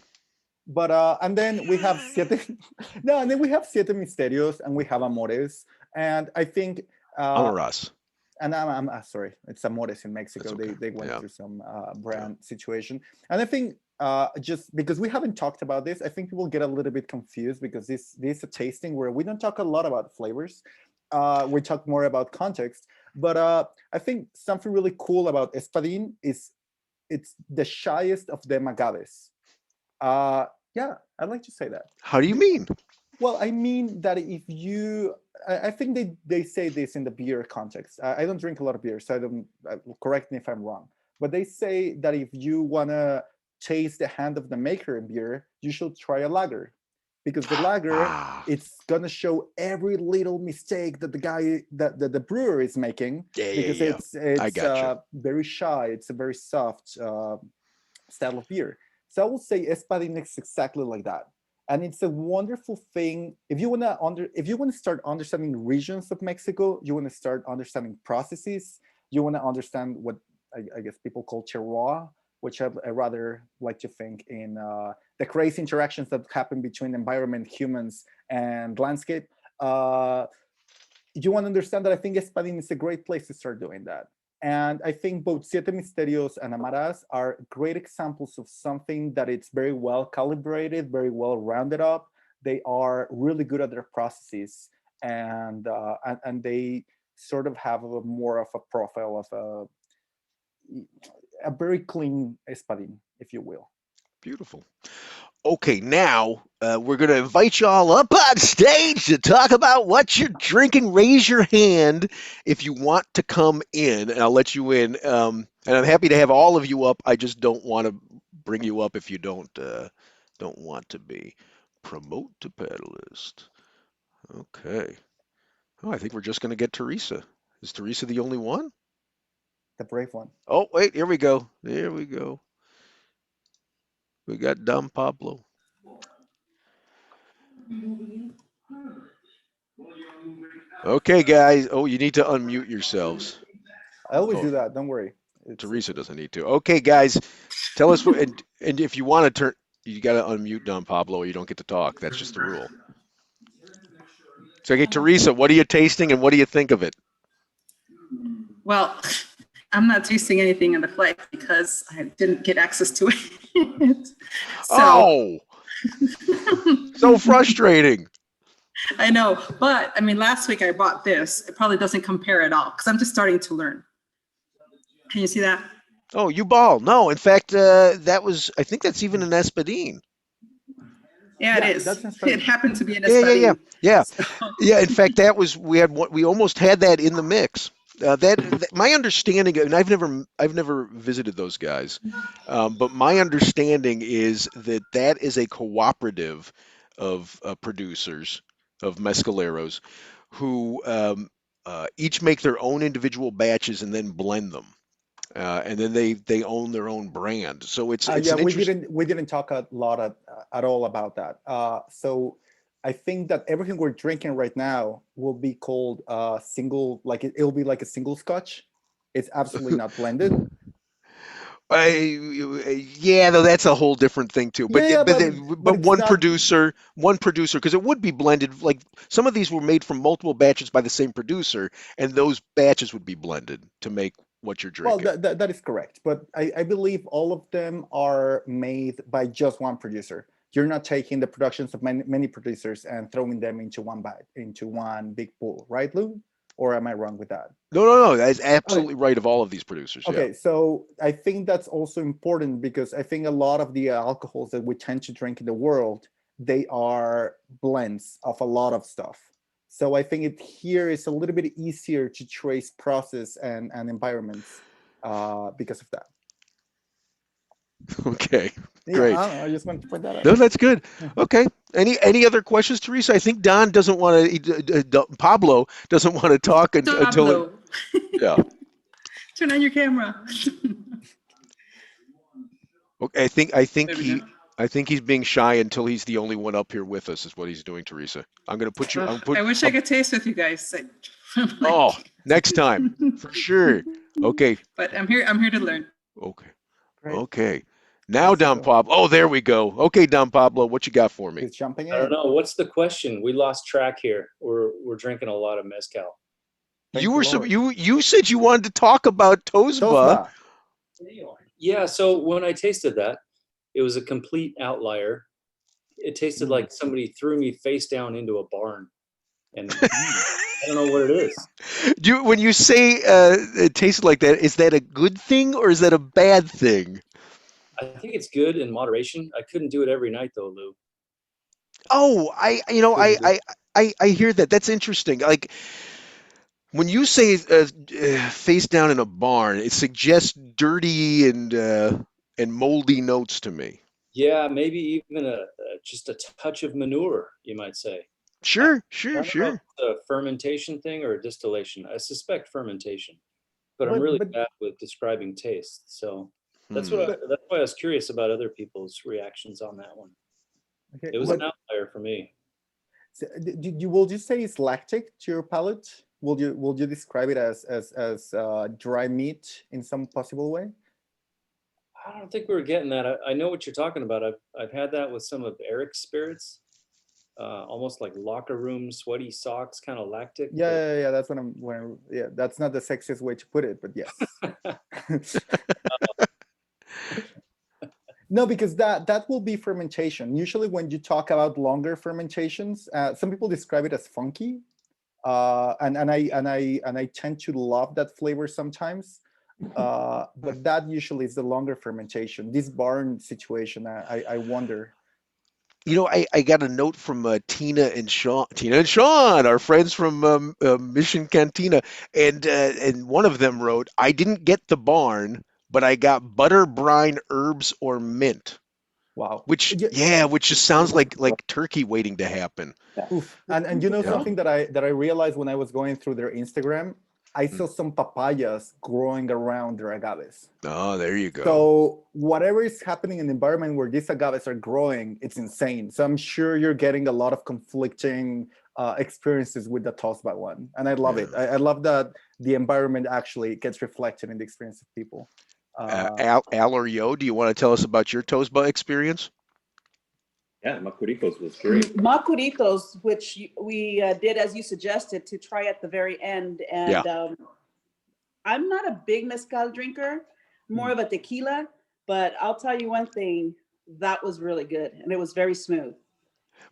But and then we have siete. No, and then we have siete misterios, and we have amores, and I think uh, Amaras. and I'm sorry, it's Amores in That's Mexico. okay. They went Yeah. through some Yeah. brand situation, and I think just because we haven't talked about this, I think people get a little bit confused because this is a tasting where we don't talk a lot about flavors. We talk more about context, but I think something really cool about Espadin is it's the shyest of them agaves. Uh, yeah, I'd like to say that. How do you mean? Well, I mean that if you, I think they say this in the beer context. I don't drink a lot of beer, so I don't, correct me if I'm wrong. But they say that if you want to taste the hand of the maker in beer, you should try a lager. Because the lager, Ah, it's going to show every little mistake that the guy, that the brewer is making, yeah, yeah, because yeah. I it's gotcha. very shy, it's a very soft style of beer. So I will say Espadin is exactly like that. And it's a wonderful thing. If you want to start understanding regions of Mexico, you want to start understanding processes, you want to understand what I guess people call terroir, which I rather like to think in the crazy interactions that happen between environment, humans, and landscape. Uh, you want to understand that I think Espadin is a great place to start doing that. And I think both Siete Misterios and Amaras are great examples of something that it's very well calibrated, very well rounded up. They are really good at their processes, and they sort of have more of a profile of a very clean Espadin, if you will. Beautiful. Okay, now we're going to invite you all up on stage to talk about what you're drinking. Raise your hand if you want to come in, and I'll let you in. And I'm happy to have all of you up. I just don't want to bring you up if you don't want to be. Promote to panelist. Okay. Oh, I think we're just going to get Teresa. Is Teresa the only one? The brave one. Oh, wait, here we go. There we go. We got Don Pablo. Okay, guys. Oh, you need to unmute yourselves. I always Oh, do that. Don't worry. It's Teresa doesn't need to. Okay, guys. Tell us what, and if you want to turn, you got to unmute Don Pablo or you don't get to talk. That's just the rule. So, okay, Teresa, what are you tasting and what do you think of it? Well, I'm not tasting anything in the flight because I didn't get access to it. So Oh, so frustrating. I know, but I mean, last week I bought this. It probably doesn't compare at all because I'm just starting to learn. Can you see that? Oh, you ball. No, in fact, that was, I think that's even an Espadin. Yeah, it yeah, is. that's It inspiring. happened to be an Yeah. Espadin. Yeah. So, Yeah, in fact, that was we almost had that in the mix. My understanding, and I've never visited those guys, but my understanding is that that is a cooperative of producers of mezcaleros who each make their own individual batches and then blend them, and then they own their own brand. So it's Yeah, an interest. we didn't talk a lot at all about that. So I think that everything we're drinking right now will be called single, like it'll be like a single scotch. It's absolutely not blended. Yeah, though that's a whole different thing too. Yeah, yeah, but But it's not. one producer, because it would be blended. Like some of these were made from multiple batches by the same producer, and those batches would be blended to make what you're Well, drinking. that is correct, but I believe all of them are made by just one producer. You're not taking the productions of many producers and throwing them into one bag, into one big pool, right, Lou? Or am I wrong with that? No. That's Okay, absolutely right of all of these producers. Yeah. okay. So I think that's also important because I think a lot of the alcohols that we tend to drink in the world, they are blends of a lot of stuff. So I think it here is a little bit easier to trace process and environments because of that. Okay. Yeah, I Great. don't know. I just wanted to point that out. No, that's good. Yeah. Okay. Any other questions, Teresa? I think Don doesn't want to. Pablo doesn't want to talk until it. Pablo, Yeah. turn on your camera. Okay, I think There we go. he's being shy until he's the only one up here with us, is what he's doing, Teresa. I'm gonna put you. I'm I put. wish I could taste with you guys. Oh, next time for sure. Okay, But I'm here. I'm here to learn. okay, Great. okay. Okay, Now, Don so Pablo. Oh, there we go. Okay, Don Pablo, what you got for me? he's jumping I don't in. know. What's the question? We lost track here. We're drinking a lot of mezcal. You Thank the were so Lord. you said you wanted to talk about Tosba. Tosba. Yeah, so when I tasted that, it was a complete outlier. It tasted like somebody threw me face down into a barn, and I don't know what it is. When you say it tasted like that, is that a good thing or is that a bad thing? I think it's good in moderation. I couldn't do it every night though, Lou. Oh, Couldn't do I hear that. That's interesting. Like when you say face down in a barn, it suggests dirty and moldy notes to me. Yeah, maybe even just a touch of manure, you might say. I Sure, I sure, don't know if sure. it's a fermentation thing or a distillation. I suspect fermentation, but I'm But really but bad with describing taste. So Hmm. but that's why I was curious about other people's reactions on that one. okay. It was an But outlier for me. you will you say it's lactic to your palate? Will you describe it as dry meat in some possible way? I don't think we were getting that. I know what you're talking about. I've had that with some of Eric's spirits, almost like locker room sweaty socks, kind of lactic. Yeah, yeah, yeah. That's what I'm. Yeah, that's not the sexiest way to put it, but yes. But No, because that will be fermentation. Usually, when you talk about longer fermentations, some people describe it as funky, and I tend to love that flavor sometimes. But that usually is the longer fermentation. This barn situation, I wonder. I got a note from Tina and Sean, our friends from Mission Cantina, and one of them wrote, "I didn't get the barn, but I got butter, brine, herbs, or mint." Wow. Which just sounds like turkey waiting to happen. Oof. And you know Yeah. something that I realized when I was going through their Instagram, I Mm. saw some papayas growing around their agaves. Oh, there you go. So whatever is happening in the environment where these agaves are growing, it's insane. So I'm sure you're getting a lot of conflicting experiences with the Tosba one, and I love it. Yeah. I love that the environment actually gets reflected in the experience of people. Al or Yo, do you want to tell us about your Tosba experience? Yeah, Macurichos was great. Macuritos, which we did as you suggested to try at the very end. Yeah. And I'm not a big mezcal drinker, more of a tequila, but I'll tell you one thing, that was really good and it was very smooth.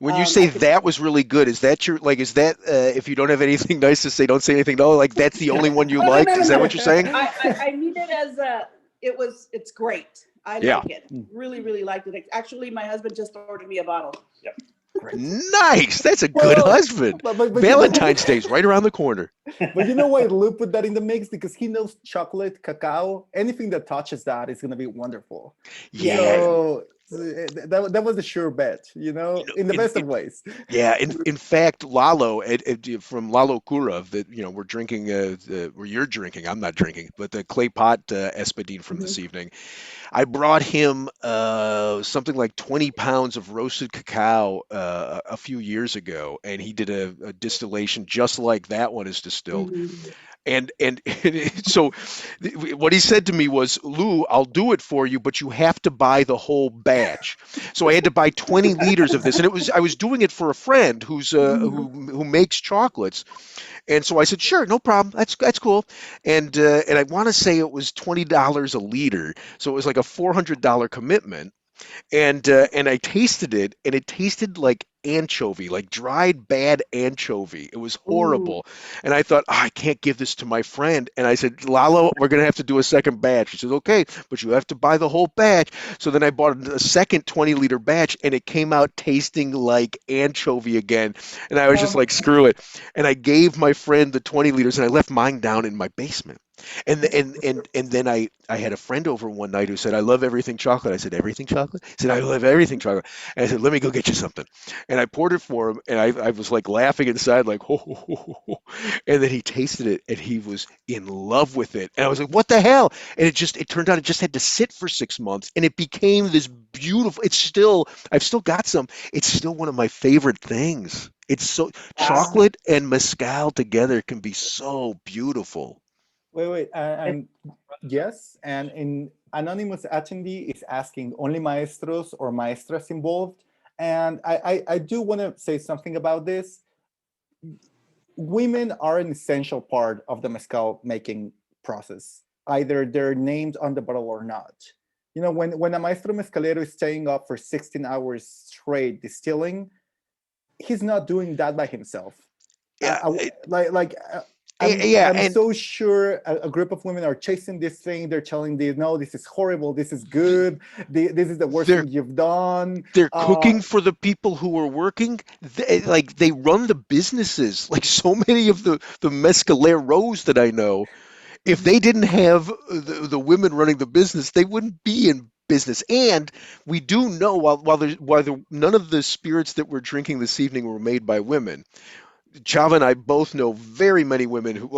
When you I say could, that was really good, is that your like? Is that if you don't have anything nice to say, don't say anything. No, like that's the only one you oh, no, like. no, no, Is that what no. you're saying? I mean it as it's great. I Yeah. like it. Really, really liked it. Actually, my husband just ordered me a bottle. Yep. Great. Nice. That's a good Well, husband. but you know, Valentine's Day's right around the corner. but you know why Lou put that in the mix? Because he knows chocolate, cacao, anything that touches that is going to be wonderful. Yeah. So that was a sure bet, You know, in the best of ways. yeah. In fact, Lalo from Lalocura that we're drinking. Where you're drinking, I'm not drinking, but the clay pot Espadin from this evening. I brought him something like 20 pounds of roasted cacao a few years ago, and he did a distillation just like that one is distilled. Mhm. And so what he said to me was, Lou, I'll do it for you, but you have to buy the whole batch. So I had to buy 20 liters of this, and I was doing it for a friend who makes chocolates. And so I said, sure, no problem. That's cool. And I want to say it was $20 a liter, so it was like a $400 commitment. And I tasted it, and it tasted like anchovy, like dried bad anchovy. It was Ooh. horrible. And I thought, I can't give this to my friend. And I said, Lalo, we're gonna have to do a second batch. He said, okay, but you have to buy the whole batch. So then I bought a second 20-liter batch, and it came out tasting like anchovy again. And I was just Um, like, screw it. And I gave my friend the 20 liters, and I left mine down in my basement. And then I had a friend over one night who said, I love everything chocolate. I said, everything chocolate? He said, I love everything chocolate. And I said, let me go get you something. And I poured it for him, and I was like laughing inside, like, ho, ho, ho, ho, ho. And then he tasted it, and he was in love with it. And I was like, what the hell? And it turned out it just had to sit for 6 months, and it became this beautiful, I've still got some. It's still one of my favorite things. It's so, wow. chocolate and mezcal together can be so beautiful. Wait, and yes, and in anonymous attendee is asking only maestros or maestras involved, and I do want to say something about this. Women are an essential part of the mezcal making process. Either they're named on the bottle or not. When a maestro mezcalero is staying up for 16 hours straight distilling, he's not doing that by himself. Yeah, yeah, I'm and so sure a group of women are chasing this thing. They're telling this, no, this is horrible. This is good. This is the worst they're thing you've done. they're cooking for the people who are working. They run the businesses. Like so many of the mezcaleros that I know, if they didn't have the women running the business, they wouldn't be in business. And we do know while none of the spirits that we're drinking this evening were made by women. Chava and I both know very many women who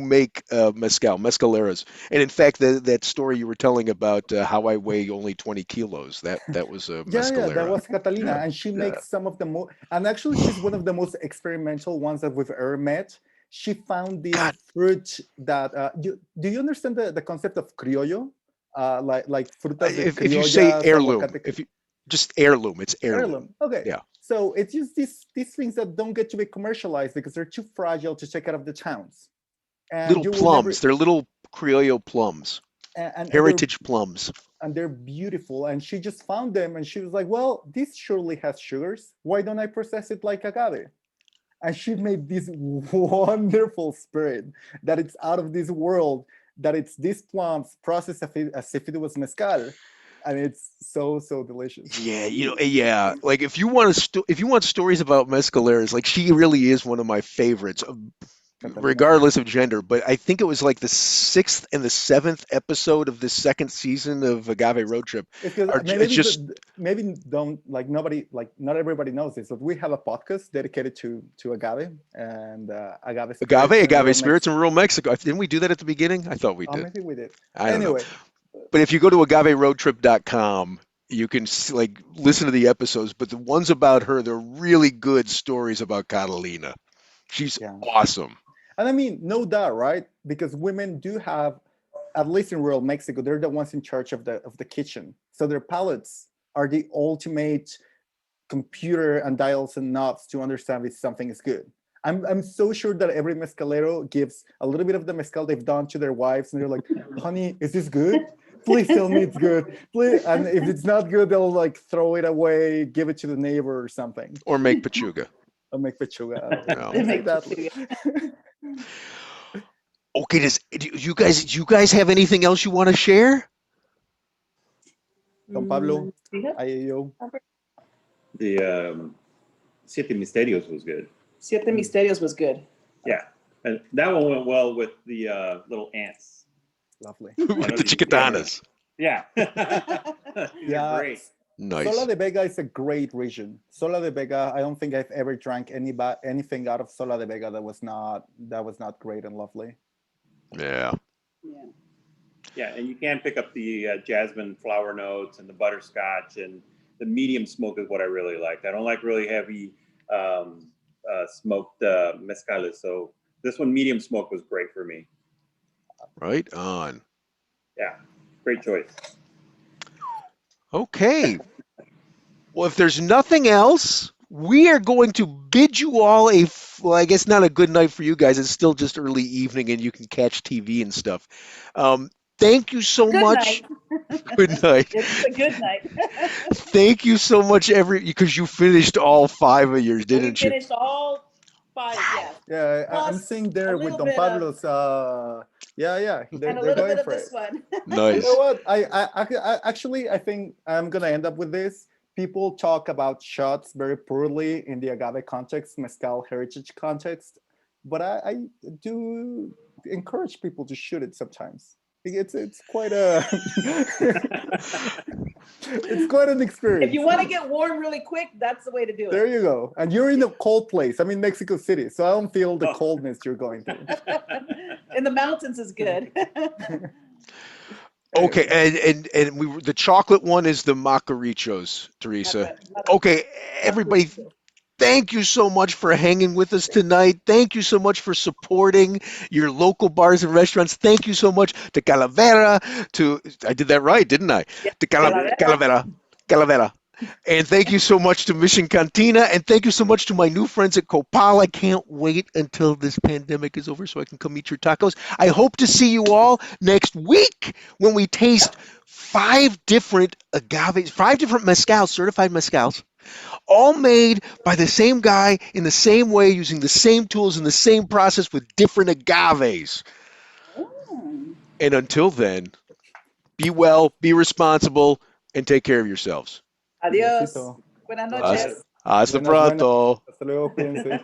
make mezcaleras. And in fact, that story you were telling about how I weigh only 20 kilos, that was a Yeah, that mezcalera. was Catalina, Yeah, and she yeah. makes some of the most, and actually, she's one of the most experimental ones that we've ever met. She found this God, fruit that do you understand the concept of criollo? Like frutas de if you say criollas, heirloom, aguacate. if you just heirloom, it's heirloom. Heirloom. Okay. Yeah, So it's just these things that don't get to be commercialized because they're too fragile to take out of the towns. And little you will never plums. They're little criollo plums, and heritage plums. they're beautiful. And she just found them and she was like, well, this surely has sugars. Why don't I process it like agave? And she made this wonderful spirit that it's out of this world, that it's these plums processed as if it was mezcal. And it's so delicious. Yeah, yeah. Like if you want stories about mezcaleras, like she really is one of my favorites. regardless of gender. But I think it was like the 6th and the 7th episode of the 2nd season of Agave Road Trip. It's because It's just maybe don't like nobody like not everybody knows this, but we have a podcast dedicated to agave and agave spirits and real spirits in rural Mexico. Didn't we do that at the beginning? I thought we did. maybe we did. I don't know. Anyway, But if you go to agaveroadtrip.com, you can like listen to the episodes. But the ones about her, they're really good stories about Catalina. She's yeah. awesome. And I mean, no doubt, right? Because women do have, at least in rural Mexico, they're the ones in charge of the kitchen. So their palates are the ultimate computer and dials and knobs to understand if something is good. I'm so sure that every mezcalero gives a little bit of the mezcal they've done to their wives, and they're like, "Honey, is this good? Please tell me it's good. Please." And if it's not good, they'll like throw it away, give it to the neighbor or something. Or make pechuga. I'll make pechuga. No. They make that. Okay, do you guys have anything else you want to share? Don Pablo, Yeah. Ayo. The Siete Misterios was good. Siete Misterios was good. Yeah. And that one went well with the little ants. Lovely. The chicatanas. Yeah. Yeah. Great. Nice. Sola de Vega is a great region. Sola de Vega, I don't think I've ever drank anything out of Sola de Vega that was not great and lovely. Yeah. Yeah. Yeah, and you can pick up the jasmine flower notes and the butterscotch, and the medium smoke is what I really like. I don't like really heavy smoked mezcales, so this one medium smoke was great for me. Right on. Yeah, great choice. Okay. Well, if there's nothing else, we are going to bid you all well, I guess not a good night for you guys. It's still just early evening and you can catch TV and stuff. Thank you so Good much. night. Good night. It's a good night. Thank you so much, because you finished all 5 of yours, We didn't you? finished all 5, yes. Yeah, I'm Plus seeing a there with little Don bit Pablo's. Yeah, And a they're little going bit of for it. this one. Nice. You know what? I actually I think I'm gonna end up with this. People talk about shots very poorly in the agave context, mezcal heritage context, but I do encourage people to shoot it sometimes. It's quite a it's quite an experience. If you want to get warm really quick, that's the way to do There it. you go. And you're in a cold place. I'm in Mexico City, so I don't feel the coldness you're going through. In the mountains is good. Okay, and the chocolate one is the Macurichos, Teresa. Okay, everybody, thank you so much for hanging with us tonight. Thank you so much for supporting your local bars and restaurants. Thank you so much to Calavera, I did that right, didn't I? To Calavera. And thank you so much to Mission Cantina, and thank you so much to my new friends at Copal. I can't wait until this pandemic is over so I can come eat your tacos. I hope to see you all next week when we taste 5 different agaves, 5 different mezcals, certified mezcals, all made by the same guy in the same way, using the same tools and the same process with different agaves. And until then, be well, be responsible, and take care of yourselves. Adios. Besito. Buenas noches. Hasta Buenas, buenas. pronto. Hasta luego, cuídense.